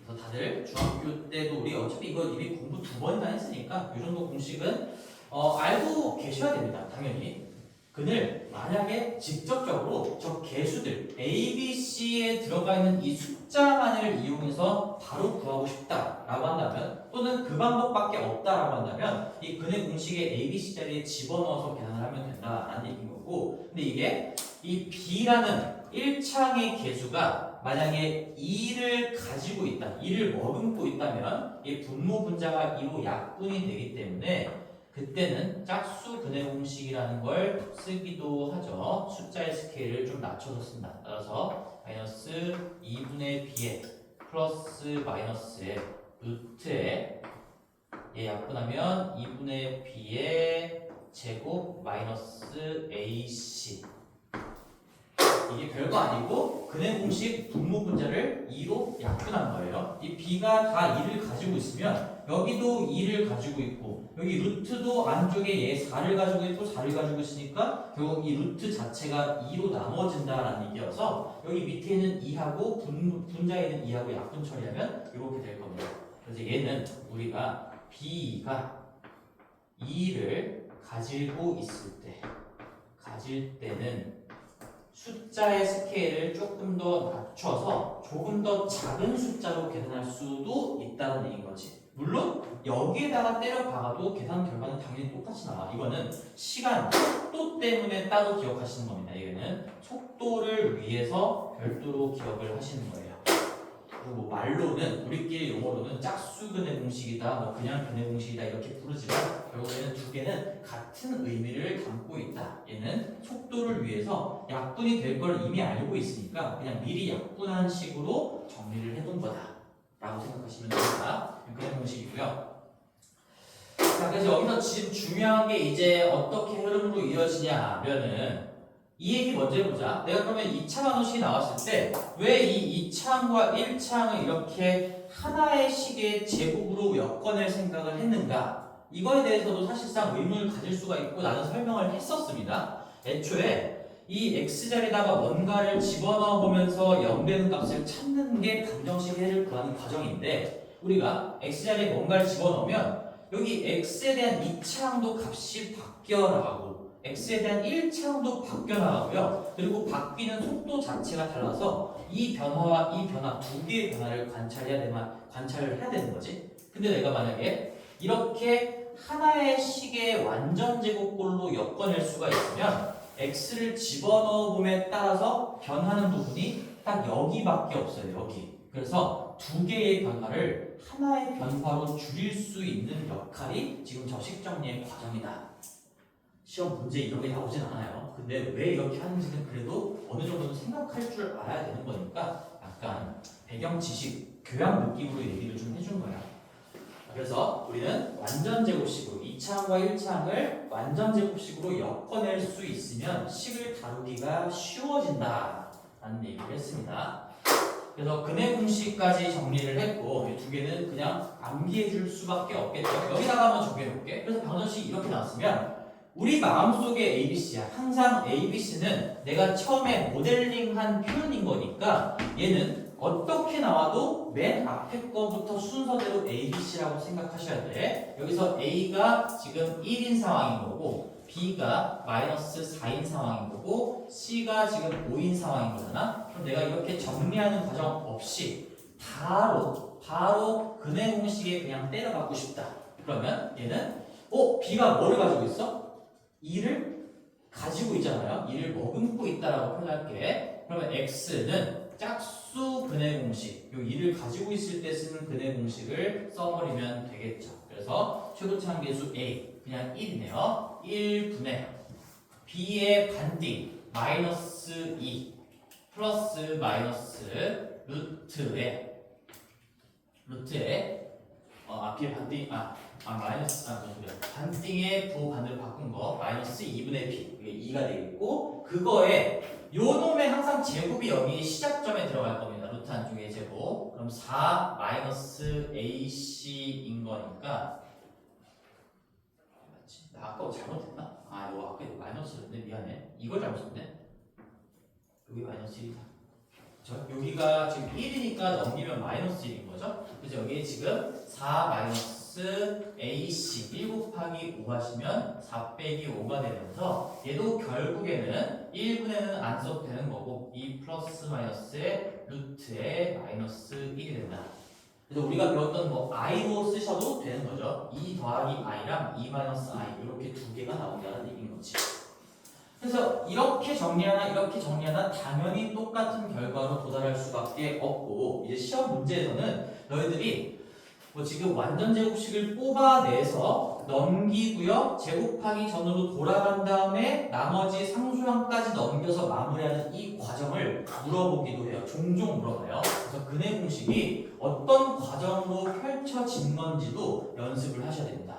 그래서 다들 중학교 때도 우리 어차피 이거 이미 공부 2번이나 했으니까 이 정도 공식은 알고 계셔야 됩니다. 당연히. 근데 만약에 직접적으로 저 개수들 A, B, C에 들어가 있는 이 숫자만을 이용해서 바로 구하고 싶다라고 한다면 또는 그 방법밖에 없다라고 한다면 이 근해 공식의 A, B, C 자리에 집어넣어서 계산을 하면 된다라는 얘기인 거고 근데 이게 이 B라는 1창의 개수가 만약에 2를 가지고 있다, 2를 머금고 있다면 이 분모 분자가 2로 약분이 되기 때문에 그때는 짝수 근해 공식이라는 걸 쓰기도 하죠. 숫자의 스케일을 좀 낮춰서 쓴다. 따라서 마이너스 2분의 b에 플러스 마이너스의 루트에 얘 약분하면 2분의 b의 제곱 마이너스 ac 이게 별거 아니고 근해 공식 분모 분자를 2로 약분한 거예요. 이 b가 다 2를 가지고 있으면 여기도 2를 가지고 있고 여기 루트도 안쪽에 얘 4를 가지고 있고 4를 가지고 있으니까 결국 이 루트 자체가 2로 나눠진다라는 얘기여서 여기 밑에는 2하고 분자에는 2하고 약분 처리하면 이렇게 될 겁니다. 그래서 얘는 우리가 b가 2를 가지고 있을 때는 숫자의 스케일을 조금 더 낮춰서 조금 더 작은 숫자로 계산할 수도 있다는 얘기인 거지. 물론 여기에다가 때려 박아도 계산 결과는 당연히 똑같이 나와. 이거는 시간, 속도 때문에 따로 기억하시는 겁니다. 이거는 속도를 위해서 별도로 기억을 하시는 거예요. 그리고 뭐 말로는 우리끼리 용어로는 짝수 근해 공식이다, 뭐 그냥 근해 공식이다 이렇게 부르지만 결국에는 두 개는 같은 의미를 담고 있다. 얘는 속도를 위해서 약분이 될 걸 이미 알고 있으니까 그냥 미리 약분한 식으로 정리를 해둔 거다라고 생각하시면 됩니다. 근해 공식이고요. 자, 그래서 여기서 지금 중요한 게 이제 어떻게 흐름으로 이어지냐 하면은 이 얘기 먼저 해보자. 내가 그러면 2차 방정식이 나왔을 때 왜 이 2차항과 1차항을 이렇게 하나의 식의 제곱으로 엮어낼 생각을 했는가? 이거에 대해서도 사실상 의문을 가질 수가 있고 나는 설명을 했었습니다. 애초에 이 x자리에다가 뭔가를 집어넣어 보면서 0 되는 값을 찾는 게 방정식 해를 구하는 과정인데 우리가 x자리에 뭔가를 집어넣으면 여기 x에 대한 2차항도 값이 바뀌어 나가고 x에 대한 1차항도 바뀌어 나가고요. 그리고 바뀌는 속도 자체가 달라서 이 변화와 이 변화 두 개의 변화를 관찰을 해야 되는 거지. 근데 내가 만약에 이렇게 하나의 식의 완전 제곱꼴로 엮어낼 수가 있으면 x를 집어넣어 봄에 따라서 변하는 부분이 딱 여기밖에 없어요. 여기. 그래서 두 개의 변화를 하나의 변화로 줄일 수 있는 역할이 지금 저식 정리의 과정이다. 시험 문제 이런 게 나오진 않아요. 근데 왜 이렇게 하는지는 그래도 어느 정도는 생각할 줄 알아야 되는 거니까 약간 배경 지식, 교양 느낌으로 얘기를 좀 해준 거야. 그래서 우리는 완전 제곱식으로 2차항과 1차항을 완전 제곱식으로 엮어낼 수 있으면 식을 다루기가 쉬워진다 라는 얘기를 했습니다. 그래서 근해 공식까지 정리를 했고 이 두 개는 그냥 암기해 줄 수밖에 없겠죠. 여기다가 한번 정리해 볼게. 그래서 방정식이 이렇게 나왔으면 우리 마음속에 ABC야. 항상 ABC는 내가 처음에 모델링한 표현인 거니까 얘는 어떻게 나와도 맨 앞에 거부터 순서대로 ABC라고 생각하셔야 돼. 여기서 A가 지금 1인 상황인 거고 B가 마이너스 4인 상황인 거고 C가 지금 5인 상황인 거잖아. 그럼 내가 이렇게 정리하는 과정 없이 바로 근해 공식에 그냥 때려박고 싶다. 그러면 얘는 B가 뭐를 가지고 있어? 2를 가지고 있잖아요. 2를 머금고 있다라고 표현할게. 그러면 x는 짝수 근해 공식, 요 2를 가지고 있을 때 쓰는 근해 공식을 써버리면 되겠죠. 그래서 최고차항 계수 a 그냥 1이네요. 1분의 b의 반띵 마이너스 2 플러스 마이너스 루트에 b의 반띵 마이너스 반띵의 부호반대로 바꾼 거 마이너스 2분의 b 이게 2가 되겠고 그거에 요 놈의 항상 제곱이 여기 시작점에 들어갈 겁니다. 루트 안쪽에 제곱 그럼 4 마이너스 ac인 거니까 맞지? 나 아까 잘못했나? 이거 아까 마이너스였네. 미안해. 이걸 잘못 썼네. 여기 마이너스 1이다. 여기가 지금 1이니까 넘기면 마이너스 1인 거죠? 그래서 여기에 지금 4 마이너스 AC 1 곱하기 5 하시면 4 빼기 5가 되면서 얘도 결국에는 1분에는 안 써도 되는 거고 2 플러스 마이너스의 루트에 마이너스 1이 된다. 그래서 우리가 배웠던 i로 쓰셔도 되는 거죠. 2 더하기 i랑 2 마이너스 i 이렇게 두 개가 나온다는 얘기인 거지. 그래서 이렇게 정리하나 당연히 똑같은 결과로 도달할 수밖에 없고 이제 시험 문제에서는 너희들이 지금 완전 제곱식을 뽑아내서 넘기고요 제곱하기 전으로 돌아간 다음에 나머지 상수항까지 넘겨서 마무리하는 이 과정을 물어보기도 해요. 종종 물어봐요. 그래서 근해 공식이 어떤 과정으로 펼쳐진 건지도 연습을 하셔야 됩니다.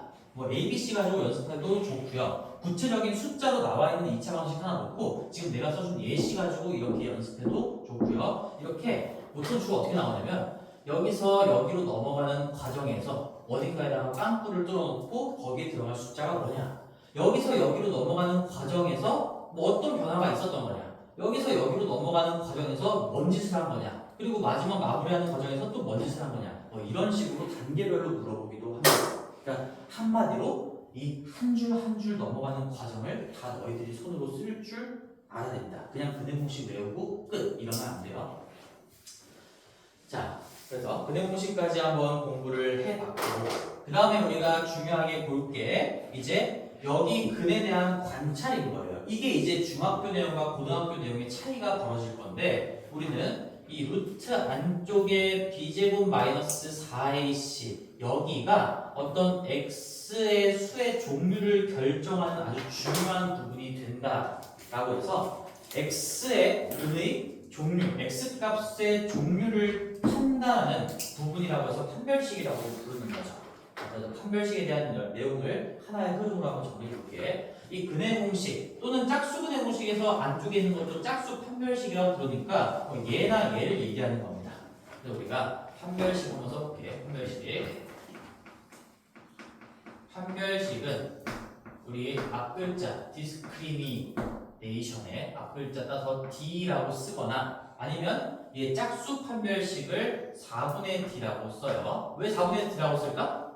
ABC 가지고 연습해도 좋고요. 구체적인 숫자로 나와 있는 2차 방식 하나 놓고 지금 내가 써준 예시 가지고 이렇게 연습해도 좋고요. 이렇게 보통 주로 어떻게 나오냐면 여기서 여기로 넘어가는 과정에서 어딘가에다가 빵꾸를 뚫어놓고 거기에 들어갈 숫자가 뭐냐. 여기서 여기로 넘어가는 과정에서 어떤 변화가 있었던 거냐. 여기서 여기로 넘어가는 과정에서 뭔 짓을 한 거냐. 그리고 마지막 마무리하는 과정에서 또 뭔 짓을 한 거냐. 이런 식으로 단계별로 물어보기도 합니다. 그러니까 한마디로 이 한 줄 한 줄 넘어가는 과정을 다 너희들이 손으로 쓸 줄 알아야 됩니다. 그냥 근해 공식 외우고 끝 이러면 안 돼요. 자, 그래서 근해 공식까지 한번 공부를 해봤고 그 다음에 우리가 중요하게 볼 게 이제 여기 근에 대한 관찰인 거예요. 이게 이제 중학교 내용과 고등학교 내용의 차이가 벌어질 건데 우리는 이 루트 안쪽에 b제곱 마이너스 4ac 여기가 어떤 x의 수의 종류를 결정하는 아주 중요한 부분이 된다라고 해서 x의 근의 종류, x값의 종류를 판단하는 부분이라고 해서 판별식이라고 부르는 거죠. 그래서 판별식에 대한 내용을 하나의 흐름으로 한번 정리해 볼게. 이 근해 공식 또는 짝수 근해 공식에서 안쪽에 있는 것도 짝수 판별식이라고 그러니까 얘나 얘를 얘기하는 겁니다. 그래서 우리가 판별식 한번 써볼게. 판별식은 우리 앞글자 디스크리미네이션의 앞글자 따서 D라고 쓰거나 아니면 얘 짝수 판별식을 4분의 D라고 써요. 왜 4분의 D라고 쓸까?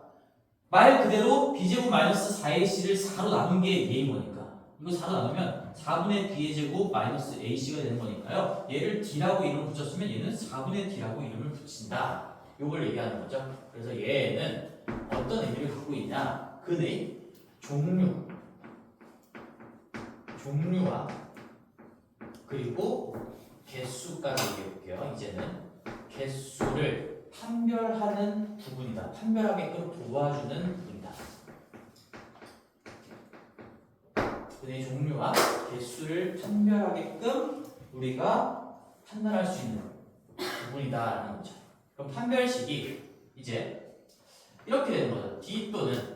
말 그대로 b제곱 마이너스 4ac를 4로 나눈 게 얘인 거니까 이거 4로 나누면 4분의 b의 제곱 마이너스 ac가 되는 거니까요. 얘를 d라고 이름을 붙였으면 얘는 4분의 d라고 이름을 붙인다. 요걸 얘기하는 거죠. 그래서 얘는 어떤 의미를 갖고 있냐? 근의 종류와 그리고 개수까지 얘기해 볼게요. 이제는 개수를 판별하는 부분이다. 판별하게끔 도와주는 부분이다. 근의 종류와 개수를 판별하게끔 우리가 판단할 수 있는 부분이다라는 거죠. 그럼 판별식이 이제 이렇게 되는 거죠. D 또는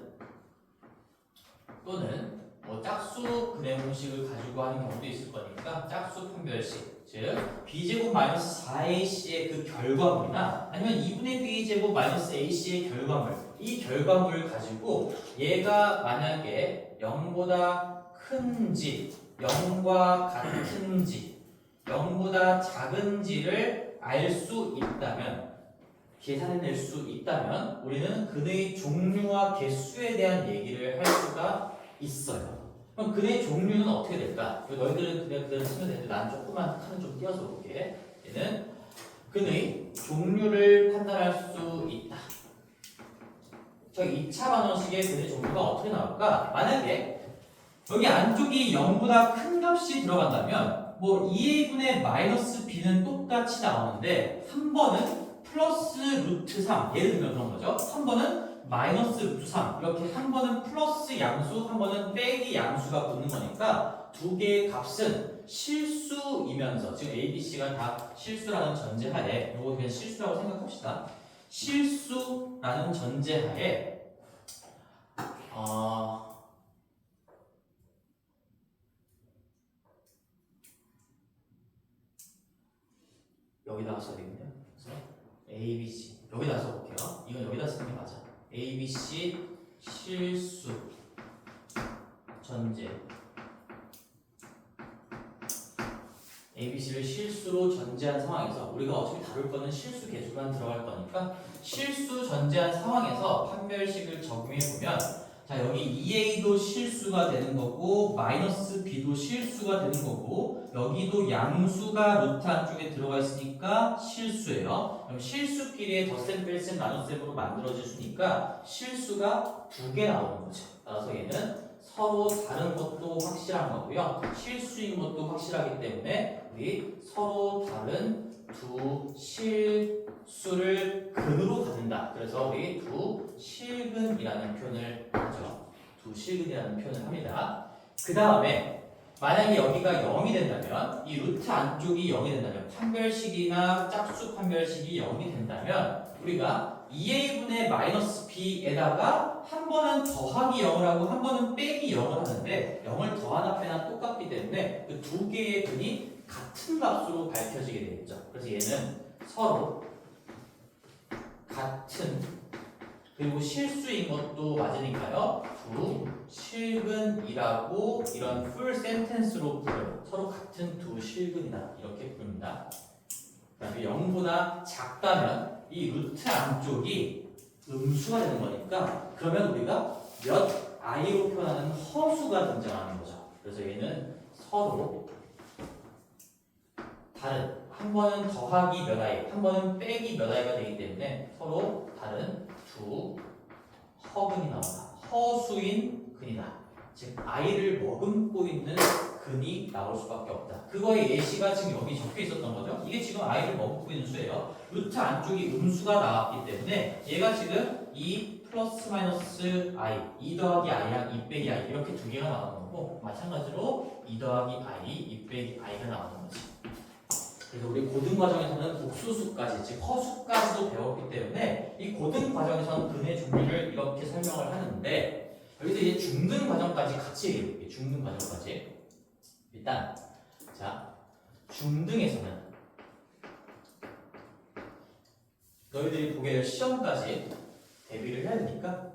뭐 짝수 근해 공식을 가지고 하는 경우도 있을 거니까 짝수 판별식, 즉 b제곱 마이너스 4ac의 그 결과물이나 아니면 2분의 b제곱 마이너스 ac의 결과물, 이 결과물을 가지고 얘가 만약에 0보다 큰지 0과 같은지 0보다 작은지를 알 수 있다면, 계산해낼 수 있다면 우리는 근의 종류와 개수에 대한 얘기를 할 수가 있어요. 그럼 근의 종류는 어떻게 될까? 너희들은 그냥 그대로 쓰면 되는데 난 조금만 칸을 좀 띄워서 볼게. 얘는 근의 종류를 판단할 수 있다. 저 2차 반원식의 근의 종류가 어떻게 나올까? 만약에 여기 안쪽이 0보다 큰 값이 들어간다면 뭐 2a분의 마이너스 b는 똑같이 나오는데 한 번은 플러스 루트 3, 예를 들면 그런 거죠. 한 번은 마이너스 루트 3, 이렇게 한 번은 플러스 양수, 한 번은 빼기 양수가 붙는 거니까 두 개의 값은 실수이면서, 지금 A, B, C가 다 실수라는 전제하에, 이거 그냥 실수라고 생각합시다. 실수라는 전제하에 여기다가 써야 되겠네요. 그래서 A, B, C 여기다 써볼게요. 이건 여기다 쓰는 게 맞아. A, B, C 실수 전제, A, B, C를 실수로 전제한 상황에서 우리가 어차피 다룰 거는 실수 개수만 들어갈 거니까 실수 전제한 상황에서 판별식을 적용해 보면, 자 여기 2a도 실수가 되는 거고 마이너스 b도 실수가 되는 거고 여기도 양수가 루트 안쪽에 들어가 있으니까 실수예요. 그럼 실수끼리의 덧셈 뺄셈 나눗셈으로 만들어지니까 실수가 두 개 나오는 거죠. 따라서 얘는 서로 다른 것도 확실한 거고요. 실수인 것도 확실하기 때문에 우리 서로 다른 두 실수를 근으로 갖는다. 그래서 우리 두 실근이라는 표현을 하죠. 두 실근이라는 표현을 합니다. 그 다음에 만약에 여기가 0이 된다면, 이 루트 안쪽이 0이 된다면, 판별식이나 짝수 판별식이 0이 된다면 우리가 2a분의 마이너스 b에다가 한 번은 더하기 0을 하고 한 번은 빼기 0을 하는데 0을 더하나 빼나 똑같기 때문에 그 두 개의 근이 같은 값으로 밝혀지게 되겠죠. 그래서 얘는 서로 같은, 그리고 실수인 것도 맞으니까요, 두 실근이라고 이런 풀 센텐스로 불러요. 서로 같은 두 실근이다 이렇게 부릅니다. 그다음에 0보다 작다면 이 루트 안쪽이 음수가 되는 거니까 그러면 우리가 몇 i로 표현하는 허수가 등장하는 거죠. 그래서 얘는 서로 다른, 한 번은 더하기 몇 i, 한 번은 빼기 몇 i가 되기 때문에 서로 다른 두 허근이 나온다. 허수인 근이다. 즉 i를 머금고 있는 근이 나올 수밖에 없다. 그거의 예시가 지금 여기 적혀 있었던 거죠. 이게 지금 i를 머금고 있는 수예요. 루트 안쪽이 음수가 나왔기 때문에 얘가 지금 2 플러스 마이너스 i, 2 더하기 i랑 2 빼기 i 이렇게 두 개가 나오는 거고, 마찬가지로 2 더하기 i, 2 빼기 i가 나오는 거지. 그래서 우리 고등과정에서는 복수수까지, 즉 허수까지도 배웠기 때문에 이 고등 과정에서는 근의 종류를 이렇게 설명을 하는데 여기서 이제 중등 과정까지 같이 얘기해볼게요. 중등 과정까지. 일단 자 중등에서는 너희들이 보게 될 시험까지 대비를 해야 되니까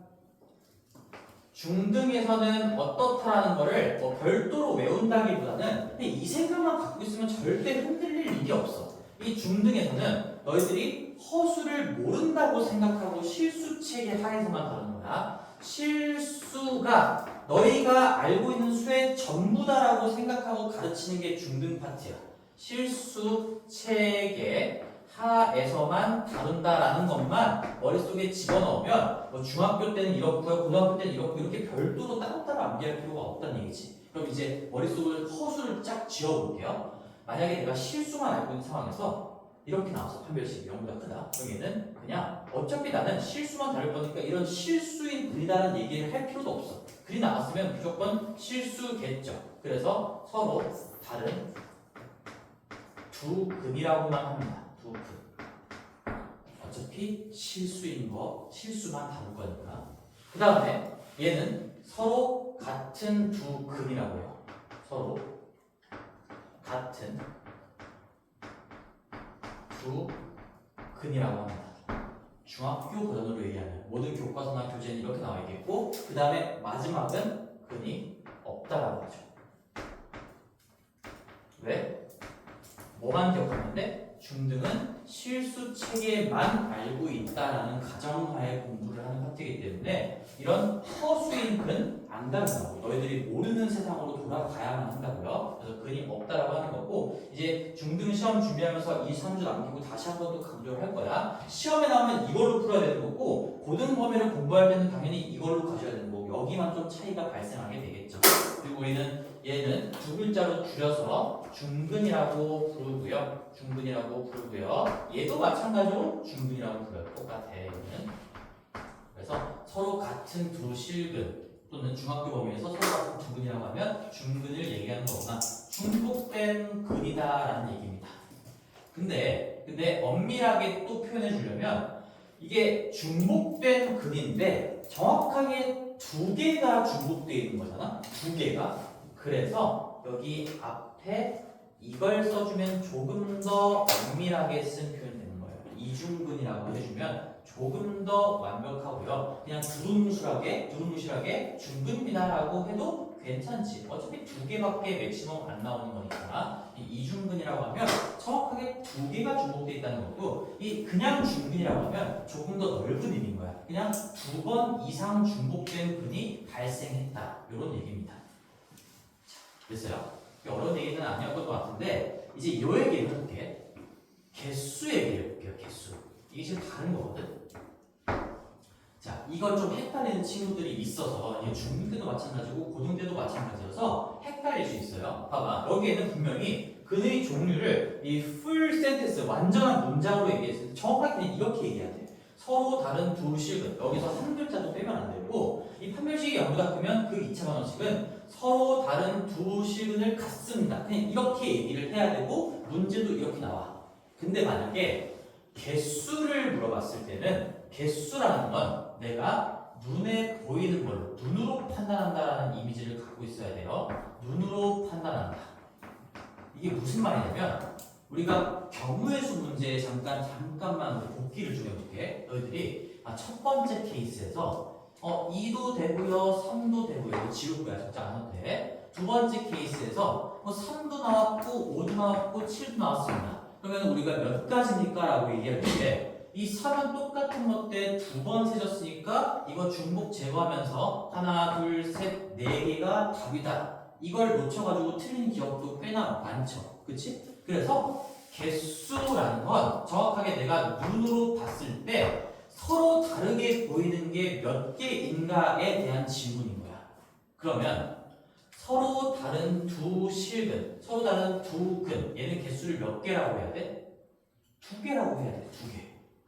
중등에서는 어떻다라는 거를 뭐 별도로 외운다기보다는 그냥 이 생각만 갖고 있으면 절대 흔들릴 일이 없어. 이 중등에서는 너희들이 허수를 모른다고 생각하고 실수 체계 하에서만 다루는 거야. 실수가 너희가 알고 있는 수의 전부다라고 생각하고 가르치는 게 중등 파트야. 실수 체계 하에서만 다룬다라는 것만 머릿속에 집어넣으면 뭐 중학교 때는 이렇고요, 고등학교 때는 이렇고 이렇게 별도로 따로따로 암기할 필요가 없다는 얘기지. 그럼 이제 머릿속을 허수를 쫙 지어볼게요. 만약에 내가 실수만 알고 있는 상황에서 이렇게 나와서 판별식이 0보다 크다. 여기는 그냥 어차피 나는 실수만 다룰 거니까 이런 실수인 글이다라는 얘기를 할 필요도 없어. 글이 나왔으면 무조건 실수겠죠. 그래서 서로 다른 두 근이라고만 합니다. 두 근. 어차피 실수인 거, 실수만 다룰 거니까. 그 다음에 얘는 서로 같은 두 근이라고 해요. 서로 같은 두 근이라고 합니다. 중학교 버전으로 얘기하면 모든 교과서나 교재는 이렇게 나와 있겠고 그 다음에 마지막은 근이 없다라고 하죠. 왜? 뭐만 기억하는데 중등은 실수 체계만 알고 있다라는 가정하에 공부를 하는 파트이기 때문에 이런 허수인 근 안 다룬다고. 너희들이 모르는 세상으로 돌아가야만 한다고요. 그래서 근이 없다라고 하는 거고 이제 중등 시험 준비하면서 이 3주 남기고 다시 한 번 더 강조를 할 거야. 시험에 나오면 이걸로 풀어야 되는 거고 고등 범위를 공부할 때는 당연히 이걸로 가셔야 되는 거고 여기만 좀 차이가 발생하게 되겠죠. 그리고 우리는 얘는 두 글자로 줄여서 중근이라고 부르고요. 중근이라고 부르고요. 얘도 마찬가지로 중근이라고 불러요. 똑같아. 얘는. 그래서 서로 같은 두 실근 또는 중학교 범위에서 서로 같은 두 근이라고 하면 중근을 얘기하는 거구나. 중복된 근이다라는 얘기입니다. 근데 엄밀하게 또 표현해 주려면 이게 중복된 근인데 정확하게 두 개가 중복되어 있는 거잖아. 두 개가. 그래서 여기 앞에 이걸 써주면 조금 더 엄밀하게 쓴 표현이 되는 거예요. 이중근이라고 해주면 조금 더 완벽하고요. 그냥 두루뭉실하게 중근이다라고 해도 괜찮지. 어차피 두 개밖에 맥시멈 안 나오는 거니까 이 이중근이라고 하면 정확하게 두 개가 중복되어 있다는 거고 이 그냥 중근이라고 하면 조금 더 넓은 의미인 거야. 그냥 두 번 이상 중복된 근이 발생했다. 이런 얘기입니다. 됐어요? 어려운 얘기는 아니었던 것 같은데 이제 이 얘기를 해볼게. 개수 얘기를 해볼게요. 개수. 이게 지금 다른 거거든. 자, 이건 좀 헷갈리는 친구들이 있어서 중등 때도 마찬가지고 고등 때도 마찬가지여서 헷갈릴 수 있어요. 봐봐. 여기에는 분명히 근의 종류를 이 full sentence 완전한 문장으로 얘기했을 때 정확하게 이렇게 얘기해야 돼. 서로 다른 두 식은 여기서 한 글자도 빼면 안 되고 이 판별식이 0보다 크면 그 2차 방정식은 서로 다른 두 식은을 갖습니다. 그냥 이렇게 얘기를 해야 되고 문제도 이렇게 나와. 근데 만약에 개수를 물어봤을 때는 개수라는 건 내가 눈에 보이는 걸로 눈으로 판단한다라는 이미지를 갖고 있어야 돼요. 눈으로 판단한다. 이게 무슨 말이냐면 우리가 경우의 수 문제에 잠깐만 복기를 좀 해볼게. 너희들이 첫 번째 케이스에서 2도 되고요, 3도 되고요. 지울 거야, 진짜 안 해도 돼. 두 번째 케이스에서 3도 나왔고, 5도 나왔고, 7도 나왔습니다. 그러면 우리가 몇 가지입니까? 라고 얘기할 때 이 3은 똑같은 것 때 두 번 세졌으니까 이거 중복 제거하면서 하나, 둘, 셋, 네 개가 답이다. 이걸 놓쳐가지고 틀린 기억도 꽤나 많죠. 그치? 그래서 개수라는 건 정확하게 내가 눈으로 봤을 때 서로 다르게 보이는 게 몇 개인가에 대한 질문인 거야. 그러면 서로 다른 두 실근, 서로 다른 두 근, 얘는 개수를 몇 개라고 해야 돼? 두 개라고 해야 돼. 두 개.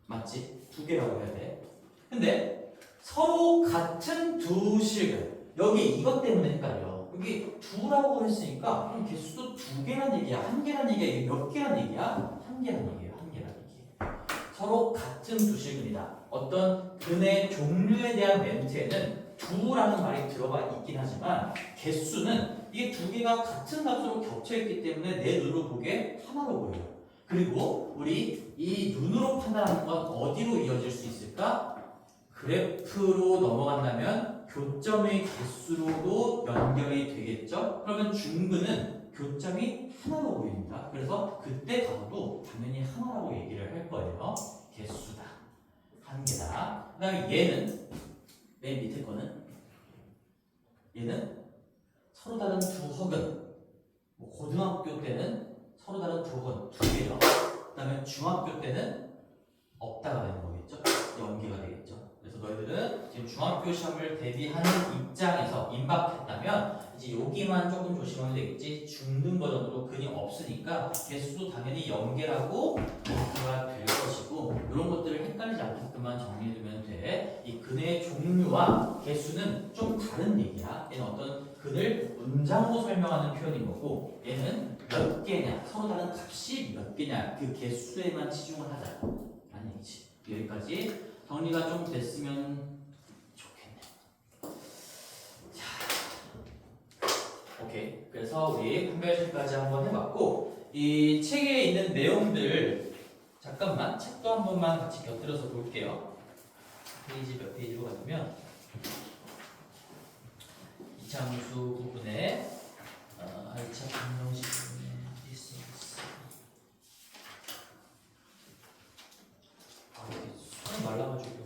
맞지? 두 개라고 해야 돼. 근데 서로 같은 두 실근, 여기 이것 때문에 헷갈려. 여기 두라고 했으니까 그럼 개수도 두 개란 얘기야? 한 개란 얘기야? 이게 몇 개란 얘기야? 한 개란 얘기예요. 한 개란 얘기. 서로 같은 두 실근이다. 어떤 근의 종류에 대한 멘트에는 두라는 말이 들어가 있긴 하지만 개수는 이게 두 개가 같은 값으로 겹쳐 있기 때문에 내 눈으로 보기에 하나로 보여요. 그리고 우리 이 눈으로 판단하는 건 어디로 이어질 수 있을까? 그래프로 넘어간다면 교점의 개수로도 연결이 되겠죠? 그러면 중근은 교점이 하나로 보입니다. 그래서 그때 가도 당연히 하나라고 얘기를 할 거예요. 개수다. 한 개다. 그 다음에 얘는 맨 밑에 거는 얘는 서로 다른 두 허근. 뭐 고등학교 때는 서로 다른 두 허근 두 개죠. 그 다음에 중학교 때는 없다가 되는 거겠죠. 연계가 되겠죠. 그래서 너희들은 지금 중학교 시험을 대비하는 입장에서 임박했다면 이제 여기만 조금 조심하면 되겠지. 중등 버전으로 근이 없으니까 개수도 당연히 연계라고 목표가 될 것이고 이런 것들을 헷갈리지 않게끔만 정리해두면 돼. 이 근의 종류와 개수는 좀 다른 얘기야. 얘는 어떤 근을 문장으로 설명하는 표현인 거고 얘는 몇 개냐 서로 다른 값이 몇 개냐 그 개수에만 치중을 하자 라는 얘기지. 여기까지 정리가 좀 됐으면 좋겠네. 자, 오케이. 그래서 우리 판별식까지 한번 해봤고 이 책에 있는 내용들 잠깐만 책도 한 번만 같이 곁들여서 볼게요. 페이지 몇 페이지로 가냐면 이창수 부분에 알차 방정식 부분에 손이 말라가지고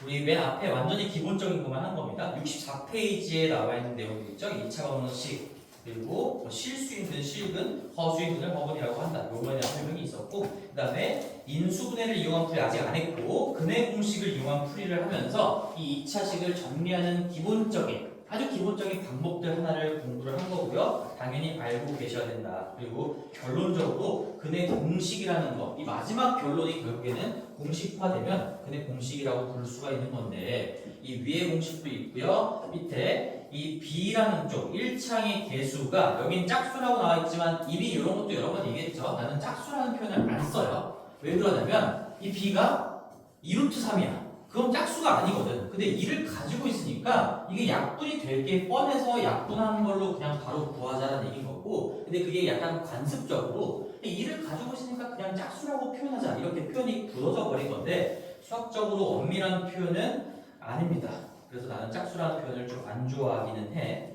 우리 맨 앞에 완전히 기본적인 것만 한 겁니다. 64페이지에 나와 있는 내용이 있죠. 2차 방정식 그리고 실수 있는 실근, 허수 있는 허근이라고 한다. 요번에 설명이 있었고 그 다음에 인수분해를 이용한 풀이 아직 안 했고 근의 공식을 이용한 풀이를 하면서 이 2차식을 정리하는 기본적인 아주 기본적인 방법들 하나를 공부를 한 거고요. 당연히 알고 계셔야 된다. 그리고 결론적으로 근의 공식이라는 거, 이 마지막 결론이 결국에는 공식화되면 근의 공식이라고 부를 수가 있는 건데 이 위에 공식도 있고요. 밑에 이 B라는 쪽 1창의 개수가 여긴 짝수라고 나와 있지만 이미 이런 것도 여러 번 얘기했죠. 나는 짝수라는 표현을 안 써요. 왜 그러냐면 이 B가 2루트 3이야. 그건 짝수가 아니거든. 근데 2를 가지고 있으니까 이게 약분이 될 게 뻔해서 약분하는 걸로 그냥 바로 구하자라는 얘기인 거고 근데 그게 약간 관습적으로 2를 가지고 있으니까 그냥 짝수라고 표현하자 이렇게 표현이 굳어져 버린 건데 수학적으로 엄밀한 표현은 아닙니다. 그래서 나는 짝수라는 표현을 좀 안 좋아하기는 해.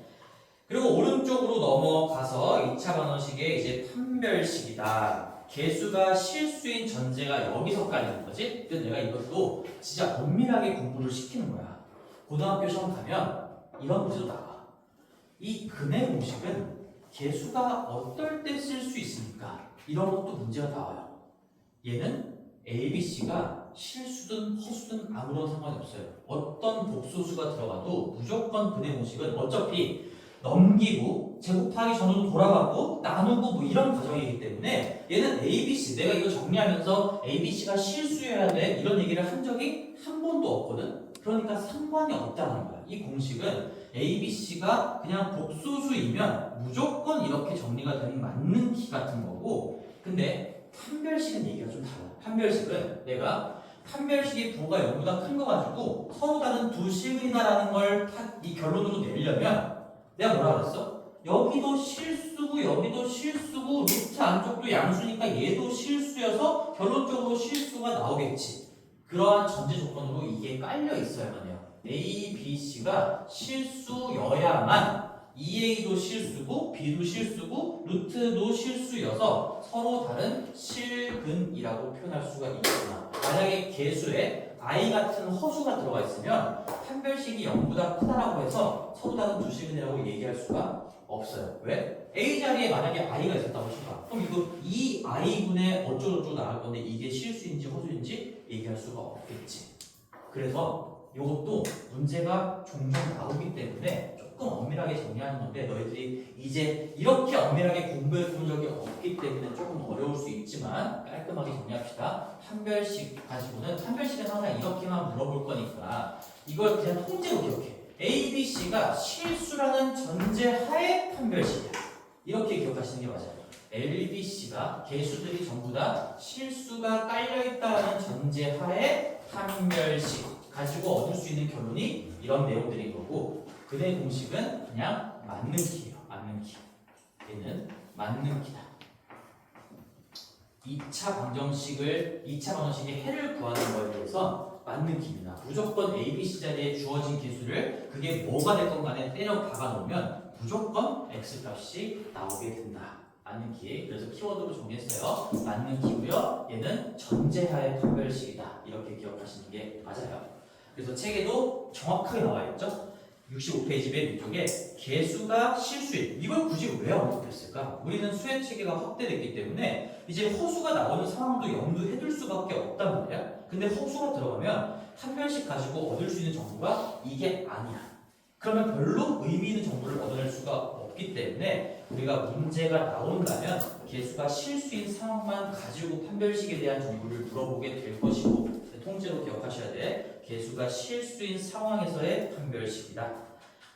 그리고 오른쪽으로 넘어가서 2차 방정식의 이제 판별식이다. 개수가 실수인 전제가 여기서까지인 거지? 근데 내가 이것도 진짜 엄밀하게 공부를 시키는 거야. 고등학교 시험 가면 이런 문제도 나와. 이 근의 공식은 개수가 어떨 때 쓸 수 있습니까? 이런 것도 문제가 나와요. 얘는 ABC가 실수든 허수든 아무런 상관이 없어요. 어떤 복소수가 들어가도 무조건 근의 공식은 어차피 넘기고 제곱하기 전으로 돌아가고 나누고 뭐 이런 과정이기 때문에 얘는 ABC 내가 이거 정리하면서 ABC가 실수해야 돼 이런 얘기를 한 적이 한 번도 없거든. 그러니까 상관이 없다는 거야. 이 공식은 ABC가 그냥 복소수이면 무조건 이렇게 정리가 되는 맞는 키 같은 거고 근데 판별식은 얘기가 좀 달라. 판별식은 내가 판별식이 부호가 0보다 큰 거 가지고 서로 다른 두 실근이다라는 걸 이 결론으로 내려면 내가 뭐라 그랬어? 여기도 실수고 여기도 실수고 루트 안쪽도 양수니까 얘도 실수여서 결론적으로 실수가 나오겠지. 그러한 전제 조건으로 이게 깔려 있어야만 해요. A, B, C가 실수여야만 EA도 실수고 B도 실수고 루트도 실수여서 서로 다른 실근이라고 표현할 수가 있구나. 만약에 개수에 I 같은 허수가 들어가 있으면 판별식이 0보다 크다라고 해서 서로 다른 두 실근이라고 얘기할 수가 없어요. 왜? A 자리에 만약에 I가 있었다고 치자. 그럼 이거 이 I분의 어쩌고저쩌고 나올 건데 이게 실수인지 허수인지 얘기할 수가 없겠지. 그래서 이것도 문제가 종종 나오기 때문에 조금 엄밀하게 정리하는 건데 너희들이 이제 이렇게 엄밀하게 공부해 본 적이 없기 때문에 조금 어려울 수 있지만 깔끔하게 정리합시다. 판별식 가지고는 판별식은 항상 이렇게만 물어볼 거니까 이걸 그냥 통째로 기억해. A, B, C가 실수라는 전제 하에 판별식이야. 이렇게 기억하시는 게 맞아요. LBC가 개수들이 전부 다 실수가 깔려있다는 전제하에 판별식 가지고 얻을 수 있는 결론이 이런 내용들인 거고, 그의 공식은 그냥 맞는키예요. 맞는키. 얘는 맞는키다. 2차 방정식의 해를 구하는 거에 대해서 맞는키입니다. 무조건 ABC 자리에 주어진 개수를 그게 뭐가 됐건 간에 때려 박아 놓으면 무조건 X값이 나오게 된다. 맞는키. 그래서 키워드로 정리했어요. 맞는키고요. 얘는 전제하의 판별식이다. 이렇게 기억하시는 게 맞아요. 그래서 책에도 정확하게 나와 있죠. 65페이지 맨 위쪽에 개수가 실수일. 이걸 굳이 왜 언급했을까? 우리는 수의 체계가 확대됐기 때문에 이제 허수가 나오는 상황도 염두해둘 수밖에 없단 말이야. 근데 허수가 들어가면 판별식 가지고 얻을 수 있는 정보가 이게 아니야. 그러면 별로 의미 있는 정보를 얻어낼 수가 없기 때문에 우리가 문제가 나온다면 개수가 실수인 상황만 가지고 판별식에 대한 정보를 물어보게 될 것이고, 통째로 기억하셔야 돼. 개수가 실수인 상황에서의 판별식이다.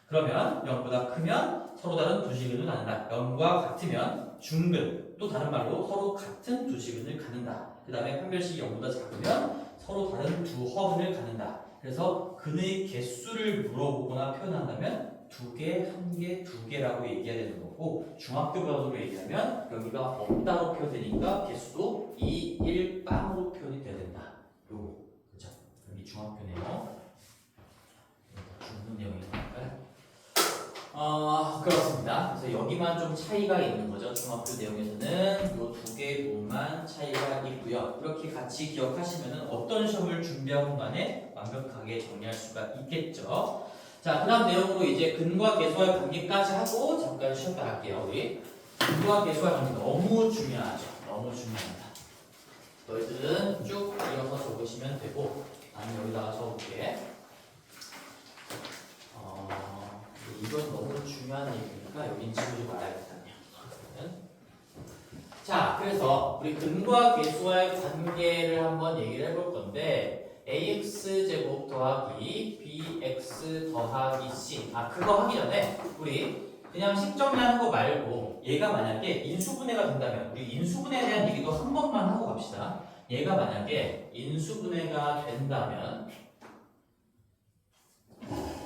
그러면 0보다 크면 서로 다른 두 시근을 갖는다. 0과 같으면 중근, 또 다른 말로 서로 같은 두 시근을 갖는다. 그 다음에 판별식이 0보다 작으면 서로 다른 두 허근을 갖는다. 그래서 근의 개수를 물어보거나 표현한다면 2개, 1개, 2개라고 얘기해야 되는 거고, 중학교 버전으로 얘기하면 여기가 없다로 표현되니까 개수도 2, 1, 빵으로 표현이 돼야 된다. 요거. 그죠? 여기 중학교 내용. 중등 내용이니까요. 그렇습니다. 그래서 여기만 좀 차이가 있는 거죠. 중학교 내용에서는 요 2개 부분만 차이가 있고요. 이렇게 같이 기억하시면 어떤 시험을 준비하건 간에 완벽하게 정리할 수가 있겠죠. 자, 그 다음 내용으로 이제 근과 계수와의 관계까지 하고 잠깐 쉬었다 할게요. 우리 근과 계수와의 관계 너무 중요하죠. 너무 중요합니다. 너희들은 쭉 이어서 적으시면 되고, 나는 여기다가 적을게. 이건 너무 중요한 얘기니까 여긴 지우지 말아야겠다요. 자, 그래서 우리 근과 계수와의 관계를 한번 얘기를 해볼 건데, ax 제곱 더하기 bx 더하기 c. 그거 하기 전에 우리 그냥 식정리하는 거 말고, 얘가 만약에 인수분해가 된다면, 우리 인수분해에 대한 얘기도 한 번만 하고 갑시다. 얘가 만약에 인수분해가 된다면,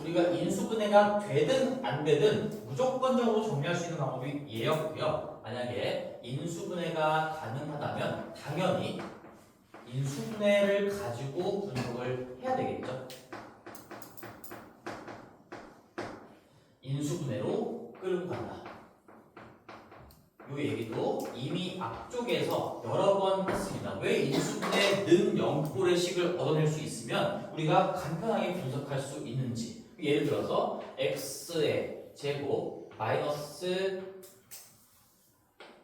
우리가 인수분해가 되든 안 되든 무조건적으로 정리할 수 있는 방법이 얘였고요. 만약에 인수분해가 가능하다면 당연히 인수분해를 가지고 분석을 해야 되겠죠. 인수분해로 끌고 간다. 이 얘기도 이미 앞쪽에서 여러 번 했습니다. 왜 인수분해는 0꼴의 식을 얻어낼 수 있으면 우리가 간편하게 분석할 수 있는지. 예를 들어서 x의 제곱 마이너스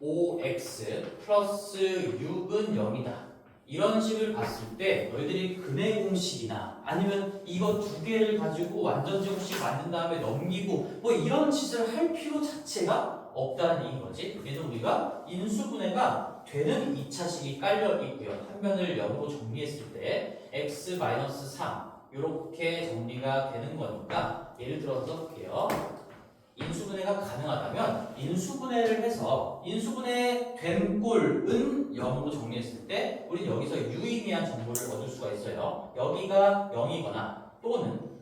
5x 플러스 6은 0이다. 이런 식을 봤을 때 너희들이 근의 공식이나 아니면 이거 2개를 가지고 완전 제곱식 만든 다음에 넘기고 뭐 이런 짓을 할 필요 자체가 없다는 얘기인 거지. 얘는 우리가 인수분해가 되는 2차식이 깔려 있고요. 한 면을 0으로 정리했을 때 x-3 이렇게 정리가 되는 거니까, 예를 들어서 볼게요. 인수분해가 가능하다면 인수분해를 해서 인수분해 된 꼴은 0으로 정리했을 때 우리 여기서 유의미한 정보를 얻을 수가 있어요. 여기가 0이거나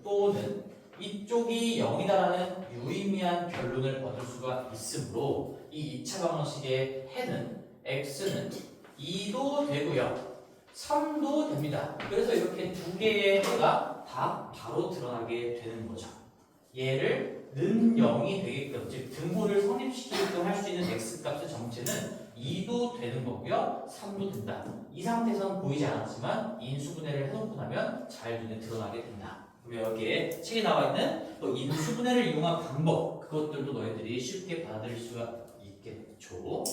또는 이쪽이 0이다라는 유의미한 결론을 얻을 수가 있으므로 이 2차 방정식의 해는 x는 2도 되고요. 3도 됩니다. 그래서 이렇게 2개의 해가 다 바로 드러나게 되는 거죠. 얘를 는 0이 되게끔, 즉 등호를 성립시키게끔 할 수 있는 x값의 정체는 2도 되는 거고요. 3도 된다. 이 상태에서는 보이지 않았지만 인수분해를 해놓고 나면 잘 눈에 드러나게 된다. 그리고 여기에 책에 나와 있는 또 인수분해를 이용한 방법, 그것들도 너희들이 쉽게 받아들일 수가 있겠죠.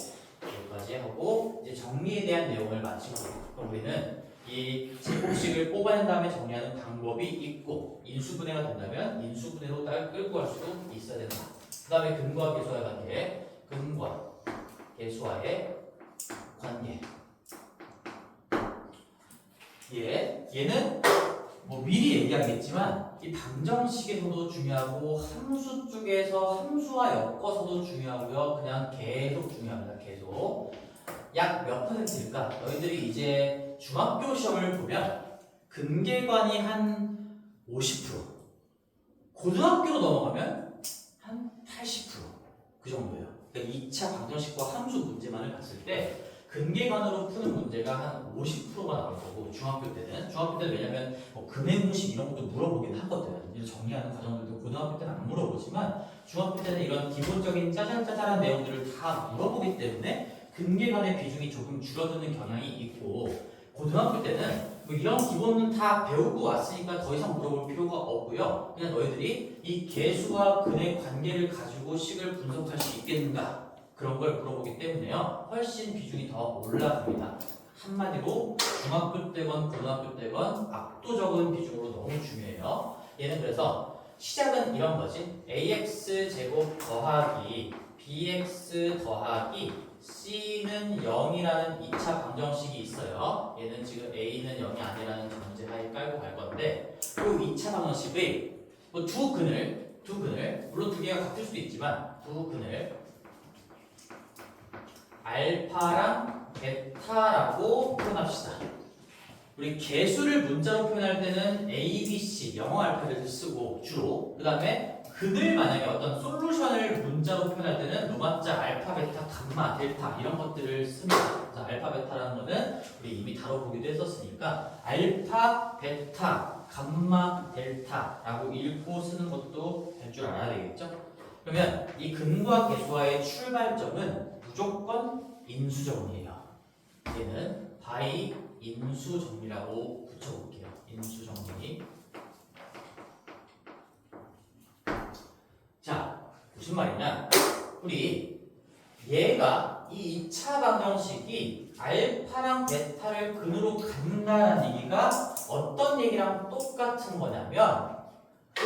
여기까지 하고 이제 정리에 대한 내용을 마치고, 그럼 우리는 이 제곱식을 뽑아낸 다음에 정리하는 방법이 있고, 인수분해가 된다면 인수분해로 딱 끌고 갈 수도 있어야 된다. 그 다음에 근과 계수와의 관계, 근과 계수와의 관계. 얘는 뭐 미리 얘기하겠지만 이 방정식에서도 중요하고 함수 쪽에서 함수와 엮어서도 중요하고요. 그냥 계속 중요합니다. 계속. 약 몇 퍼센트일까? 너희들이 이제 중학교 시험을 보면 근계관이 한 50%, 고등학교로 넘어가면 한 80%그 정도예요. 그러니까 2차 방정식과 함수 문제만을 봤을 때 근계관으로 푸는 문제가 한 50%가 나올 거고 중학교 때는 왜냐면 뭐 금액공식 이런 것도 물어보긴 하거든. 이런 정리하는 과정들도 고등학교 때는 안 물어보지만 중학교 때는 이런 기본적인 짜잘짜잘한 내용들을 다 물어보기 때문에 근계관의 비중이 조금 줄어드는 경향이 있고 고등학교 때는 뭐 이런 기본은 다 배우고 왔으니까 더 이상 물어볼 필요가 없고요. 그냥 너희들이 이 계수와 근의 관계를 가지고 식을 분석할 수 있겠는가 그런 걸 물어보기 때문에요. 훨씬 비중이 더 올라갑니다. 한마디로 중학교 때건 고등학교 때건 압도적인 비중으로 너무 중요해요. 얘는 그래서 시작은 이런 거지. ax 제곱 더하기 bx 더하기 c는 0이라는 2차 방정식이 있어요. 얘는 지금 a는 0이 아니라는 전제하에 깔고 갈 건데 이 2차 방정식의 뭐 두 근을 물론 두 개가 같을 수도 있지만 두 근을 알파랑 베타라고 표현합시다. 우리 개수를 문자로 표현할 때는 A, B, C 영어 알파벳을 쓰고 주로 그 다음에 근을 만약에 어떤 솔루션을 문자로 표현할 때는 로마자 알파, 베타, 감마, 델타 이런 것들을 씁니다. 그래서 알파, 베타라는 거는 우리 이미 다뤄보기도 했었으니까 알파, 베타, 감마, 델타라고 읽고 쓰는 것도 될 줄 알아야 되겠죠? 그러면 이 근과 계수와의 출발점은 무조건 인수정리예요. 얘는 by 인수정리라고 붙여볼게요. 인수정리. 자, 무슨 말이냐? 우리 얘가 이 2차 방정식이 알파랑 베타를 근으로 갖는다는 얘기가 어떤 얘기랑 똑같은 거냐면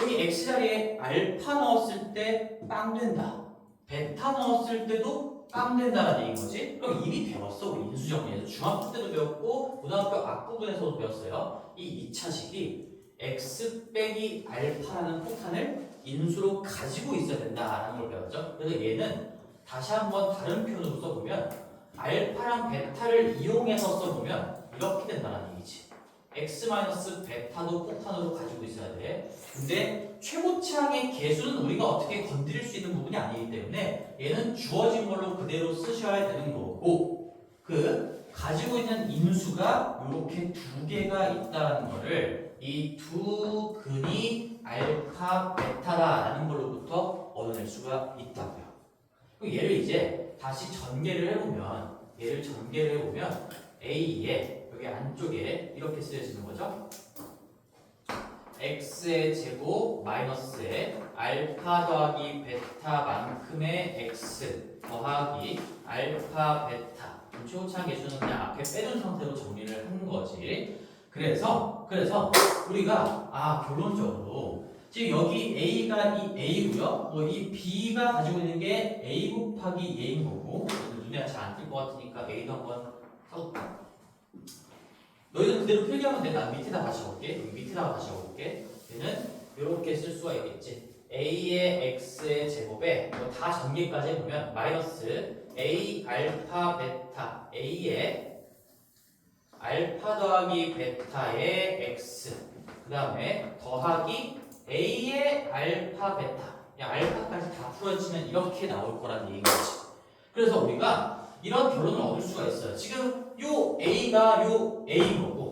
여기 x자리에 알파 넣었을 때 빵 된다. 베타 넣었을 때도 빵 된다는 얘기인 거지. 그럼 이미 배웠어. 우리 인수정리에서 중학교 때도 배웠고 고등학교 앞부분에서도 배웠어요. 이 2차식이 x 빼기 알파라는 폭탄을 인수로 가지고 있어야 된다라는 걸 배웠죠. 그래서 얘는 다시 한번 다른 표현으로 써보면 알파랑 베타를 이용해서 써보면 이렇게 된다는 얘기지. x-베타도 폭탄으로 가지고 있어야 돼. 근데 최고차항의 개수는 우리가 어떻게 건드릴 수 있는 부분이 아니기 때문에 얘는 주어진 걸로 그대로 쓰셔야 되는 거고 그 가지고 있는 인수가 이렇게 두 개가 있다는 거를 이 두 근이 알파, 베타다라는 걸로부터 얻어낼 수가 있다고요. 그럼 얘를 이제 다시 전개를 해보면 A에 여기 안쪽에 이렇게 쓰여지는 거죠. x의 제곱 마이너스에 알파 더하기 베타만큼의 x 더하기 알파 베타 최고차항 개수는 그냥 앞에 빼둔 상태로 정리를 한 거지. 그래서 우리가 결론적으로 지금 여기 A가 이 A고요. 뭐 이 B가 가지고 있는 게 A 곱하기 A인 거고 눈에 잘 안 띌 것 같으니까 A도 한번 써볼까? 너희는 그대로 필기하면 돼. 난 밑에다 다시 적을게. 여기 밑에다가 다시 적을게. 얘는 이렇게 쓸 수가 있겠지. A의 X의 제곱에 이거 다 전개까지 해보면 마이너스 A 알파 베타 A의 알파 더하기 베타의 X 그 다음에 더하기 A의 알파 베타 알파까지 다 풀어지면 이렇게 나올 거란 얘기인 거지. 그래서 우리가 이런 결론을 얻을 수가 있어요. 지금 요 A가 요 A인 거고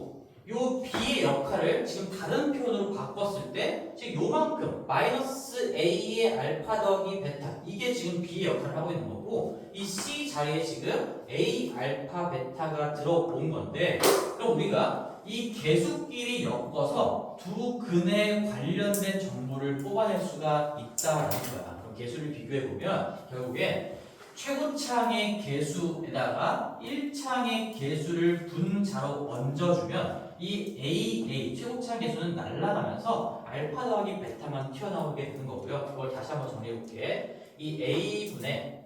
요 B의 역할을 지금 다른 표현으로 바꿨을 때 지금 요만큼 마이너스 A의 알파 더하기 베타 이게 지금 B의 역할을 하고 있는 거고 이 C 자리에 지금 A 알파 베타가 들어온 건데 그럼 우리가 이 계수끼리 엮어서 두 근에 관련된 정보를 뽑아낼 수가 있다라는 거야. 그럼 계수를 비교해보면 결국에 최고차항의 계수에다가 1차항의 계수를 분자로 얹어주면 이 AA 최고차항 계수는 날아가면서 알파 더하기 베타만 튀어나오게 되는 거고요. 그걸 다시 한번 정리해볼게. 이 A분의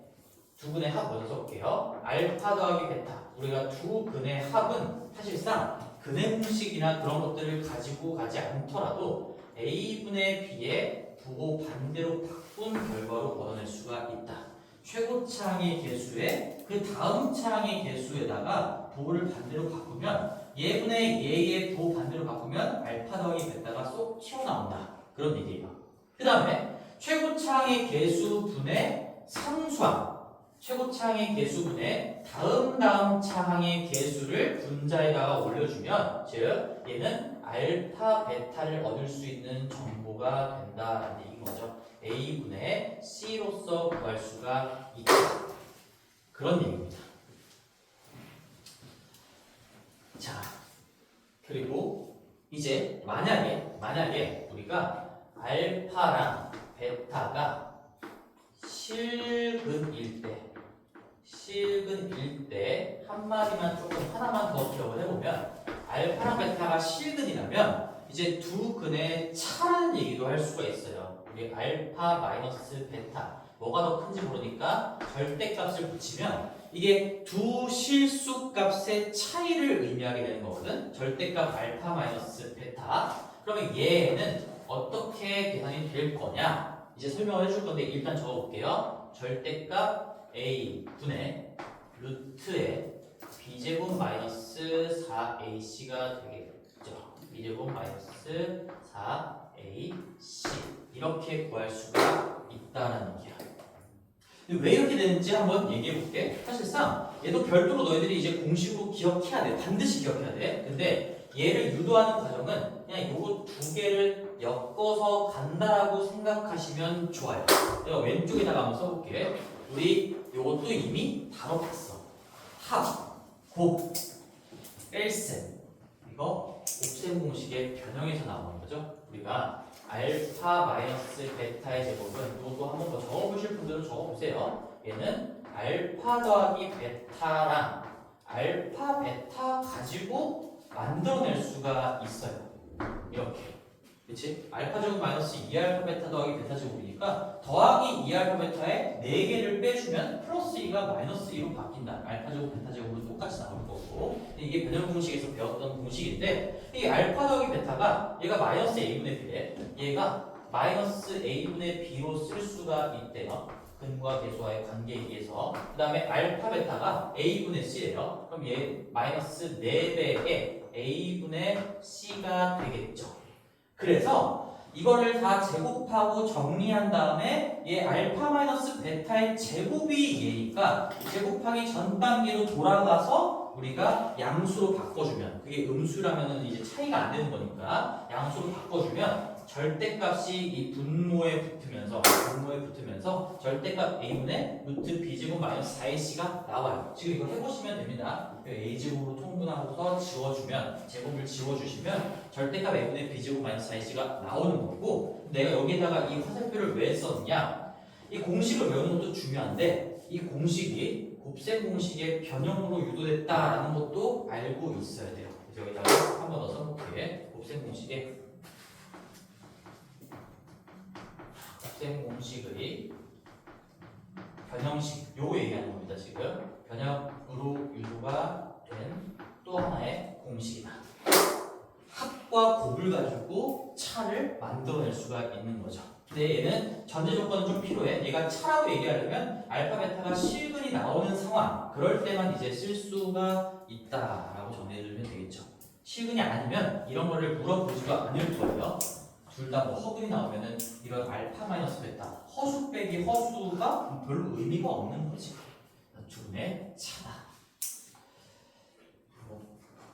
두 근의 합 먼저 써볼게요. 알파 더하기 베타 우리가 두 근의 합은 사실상 근해 공식이나 그런 것들을 가지고 가지 않더라도 A분의 B의 부호 반대로 바꾼 결과로 얻어낼 수가 있다. 최고 차항의 개수에 그 다음 차항의 개수에다가 부호를 반대로 바꾸면 얘분의 얘의 부호 반대로 바꾸면 알파 더하기 베타가 쏙 튀어나온다. 그런 얘기예요. 그 다음에 최고 차항의 개수분의 상수항, 최고 차항의 개수분의 다음 차항의 개수를 분자에다가 올려주면 즉 얘는 알파 베타를 얻을 수 있는 정보가 된다는 얘기인 거죠. A분의 C로서 구할 수가 있다. 그런 얘기입니다. 자, 그리고 이제 만약에 우리가 알파랑 베타가 실근일 때 한마디만 하나만 더 기억을 해보면 알파랑 베타가 실근이라면 이제 두 근의 차라는 얘기도 할 수가 있어요. 우리 알파 마이너스 베타 뭐가 더 큰지 모르니까 절대값을 붙이면 이게 두 실수값의 차이를 의미하게 되는 거거든. 절대값 알파 마이너스 베타. 그러면 얘는 어떻게 계산이 될 거냐? 이제 설명을 해줄 건데 일단 적어볼게요. 절대값 A 분의 루트에 b제곱 마이너스 4ac가 되겠죠. b제곱 마이너스 4ac 이렇게 구할 수가 있다는 얘기야. 왜 이렇게 되는지 한번 얘기해 볼게. 사실상 얘도 별도로 너희들이 이제 공식으로 기억해야 돼. 반드시 기억해야 돼. 근데 얘를 유도하는 과정은 그냥 요거 두 개를 엮어서 간다라고 생각하시면 좋아요. 내가 왼쪽에다가 한번 써볼게. 우리 요것도 이미 다뤄봤어. 합, 곱, 뺄셈. 이거 곱셈 공식의 변형에서 나오는 거죠. 우리가 알파 마이너스 베타의 제곱은 이것도 한번 더 적어보실 분들은 적어보세요. 얘는 알파 더하기 베타랑 알파 베타 가지고 만들어낼 수가 있어요. 이렇게. 그치? 알파 제곱 마이너스 2알파 베타 더하기 베타 제곱이니까 더하기 2알파 베타에 4개를 빼주면 플러스 2가 마이너스 2로 바뀐다. 알파 제곱 베타 제곱은 똑같이 나올 거고. 이게 변형 공식에서 배웠던 공식인데 이 알파 더하기 베타가 얘가 마이너스 a분의 b래. 얘가 마이너스 a분의 b로 쓸 수가 있대요. 근과 계수와의 관계에 의해서. 그 다음에 알파 베타가 a분의 c래요. 그럼 얘 마이너스 4배의 a분의 c가 되겠죠. 그래서 이거를 다 제곱하고 정리한 다음에 얘 알파 마이너스 베타의 제곱이 얘니까 제곱하기 전 단계로 돌아가서 우리가 양수로 바꿔주면 그게 음수라면은 이제 차이가 안 되는 거니까 양수로 바꿔주면 절대값이 이 분모에 붙으면서 절대값 a분의 루트 b제곱 마이너스 4ac가 나와요. 지금 이거 해보시면 됩니다. a제곱으로 통분하고서 지워주면 제곱을 지워주시면 절대값 a분의 b제곱 마이너스 4ac가 나오는 거고 내가 여기다가 이 화살표를 왜 썼냐? 이 공식을 외우는 것도 중요한데 이 공식이 곱셈 공식의 변형으로 유도됐다라는 것도 알고 있어야 돼요. 그래서 여기다가 한 번 더 써볼게. 곱셈 공식의 변형식 요 얘기하는 겁니다. 지금 변형으로 유도가 된 또 하나의 공식이다. 합과 곱을 가지고 차를 만들어낼 수가 있는 거죠. 근데 얘는 전제 조건은 좀 필요해. 얘가 차라고 얘기하려면 알파 베타가 실근이 나오는 상황 그럴 때만 이제 쓸 수가 있다라고 정리해주면 되겠죠. 실근이 아니면 이런 거를 물어보지도 않을 거예요. 둘 다 뭐 허근이 나오면은 이런 알파 마이너스 베타 허수 빼기 허수가 별로 의미가 없는 거지. 둘의 차다.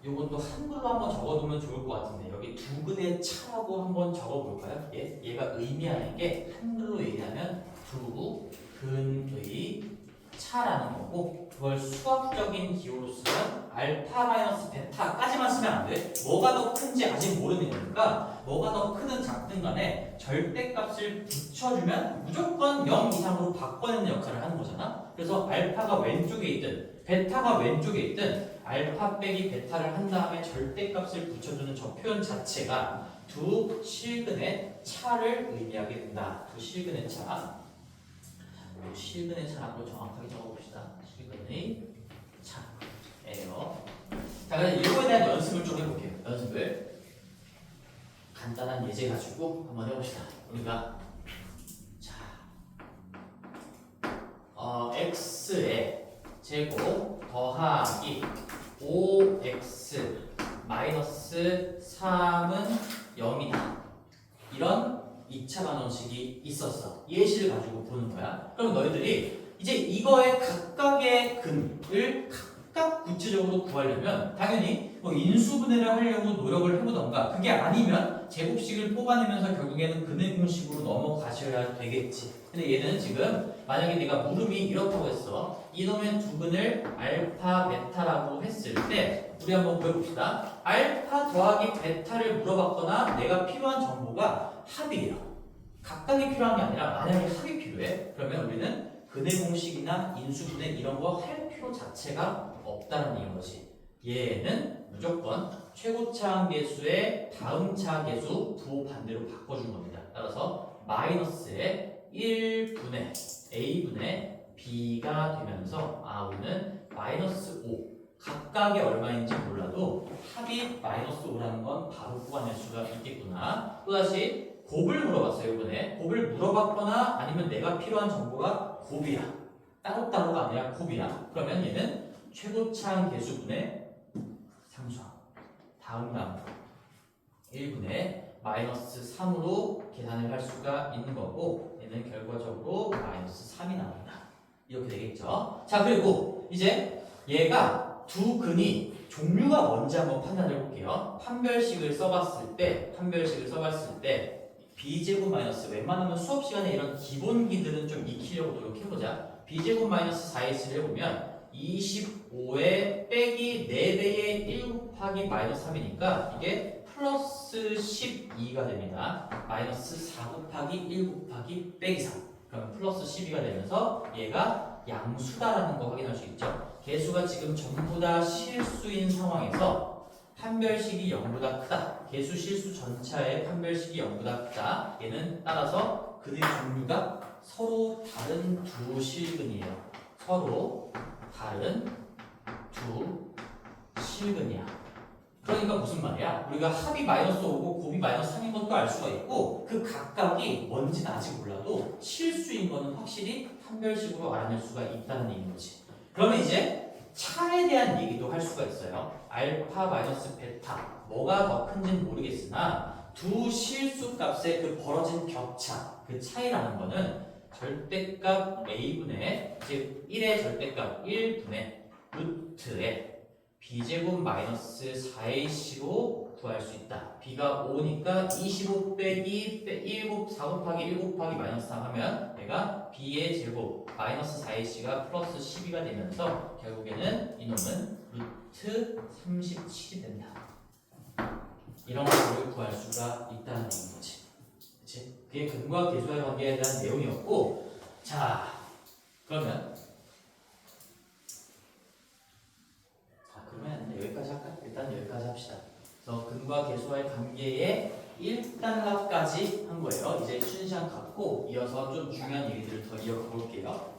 이것도 한글로 한번 적어두면 좋을 것 같은데 여기 두 근의 차라고 한번 적어볼까요? 얘가 의미하는 게 한글로 얘기하면 두 근의 차라는 거고 그걸 수학적인 기호로 쓰면 알파 마이너스 베타까지만 쓰면 안 돼. 뭐가 더 큰지 아직 모르는 거니까 뭐가 더 크든 작든 간에 절대값을 붙여주면 무조건 0 이상으로 바꿔내는 역할을 하는 거잖아. 그래서 알파가 왼쪽에 있든 베타가 왼쪽에 있든 알파 빼기 베타를 한 다음에 절대값을 붙여주는 저 표현 자체가 두 실근의 차를 의미하게 된다. 두 실근의 차. 실근의 차라고 정확하게 적어봅시다. 실근의 차예요. 자, 그래서 이거에 대한 연습을 좀 해볼게요. 연습을 간단한 예제 가지고 한번 해봅시다. 우리가 자, x의 제곱 더하기 5x 마이너스 3은 0이다. 이런 2차 반원식이 있었어. 예시를 가지고 보는 거야. 그럼 너희들이 이제 이거의 각각의 근을 각각 구체적으로 구하려면 당연히 뭐 인수분해를 하려고 노력을 해보던가, 그게 아니면 제곱식을 뽑아내면서 결국에는 근의 공식으로 넘어가셔야 되겠지. 근데 얘는 지금 만약에 내가 물음이 이렇다고 했어. 이놈의 두 근을 알파 베타라고 했을 때 우리 한번 구해봅시다. 알파 더하기 베타를 물어봤거나 내가 필요한 정보가 합이에요. 각각이 필요한 게 아니라 만약에 합이 필요해. 그러면 우리는 근의 공식이나 인수분해 이런 거 할 필요 자체가 없다는 얘기인 거지. 얘는 무조건 최고차항 계수의 다음 차항 계수 부호 반대로 바꿔준 겁니다. 따라서 마이너스의 1분의 a분의 b가 되면서 우리는 마이너스 5 각각이 얼마인지 몰라도 합이 마이너스 5라는 건 바로 뽑아낼 수가 있겠구나. 또다시 곱을 물어봤어요. 이번에 곱을 물어봤거나 아니면 내가 필요한 정보가 곱이야. 따로따로가 아니라 곱이야. 그러면 얘는 최고차항 계수분의 상수항 다음 1분의 마이너스 3으로 계산을 할 수가 있는 거고, 얘는 결과적으로 마이너스 3이 나온다. 이렇게 되겠죠. 자, 그리고 이제 얘가 두 근이 종류가 뭔지 한번 판단해 볼게요. 판별식을 써봤을 때 b제곱 마이너스, 웬만하면 수업 시간에 이런 기본기들은 좀 익히려고 노력해보자. b제곱 마이너스 4x를 해보면 25에 빼기 4배의 1 곱하기 마이너스 3이니까 이게 플러스 12가 됩니다. 마이너스 4 곱하기 1 곱하기 빼기 3. 그럼 플러스 12가 되면서 얘가 양수다라는 거 확인할 수 있죠. 개수가 지금 전부 다 실수인 상황에서 판별식이 0보다 크다. 개수 실수 전차의 판별식이 0보다 크다. 얘는 따라서 근의 종류가 서로 다른 두 실근이에요. 서로 다른 두 실근이야. 그러니까 무슨 말이야? 우리가 합이 마이너스 5고 곱이 마이너스 3인 것도 알 수가 있고, 그 각각이 뭔지는 아직 몰라도 실수인 거는 확실히 판별식으로 알아낼 수가 있다는 얘기인 거지. 그러면 이제 차에 대한 얘기도 할 수가 있어요. 알파 마이너스 베타 뭐가 더 큰지는 모르겠으나 두 실수 값의 그 벌어진 격차, 그 차이라는 거는 절대값 a분의, 즉 1의 절대값 1분의 루트에 b제곱 마이너스 4ac로 구할 수 있다. b가 5니까 25 빼기 4 곱하기 1 곱하기 마이너스 3 하면 얘가 b의 제곱 마이너스 4ac가 플러스 12가 되면서 결국에는 이놈은 루트 37이 된다. 이런 거를 구할 수가 있다는 얘기인 거지. 그치? 그게 근과 계수의 관계에 대한 내용이었고, 자, 그러면 여기까지 할까? 일단 여기까지 합시다. 그래서 근과 계수와의 관계의 1단락까지 한 거예요. 이제 쉬는 시간 갖고 이어서 좀 중요한 얘기들을 더 이어가 볼게요.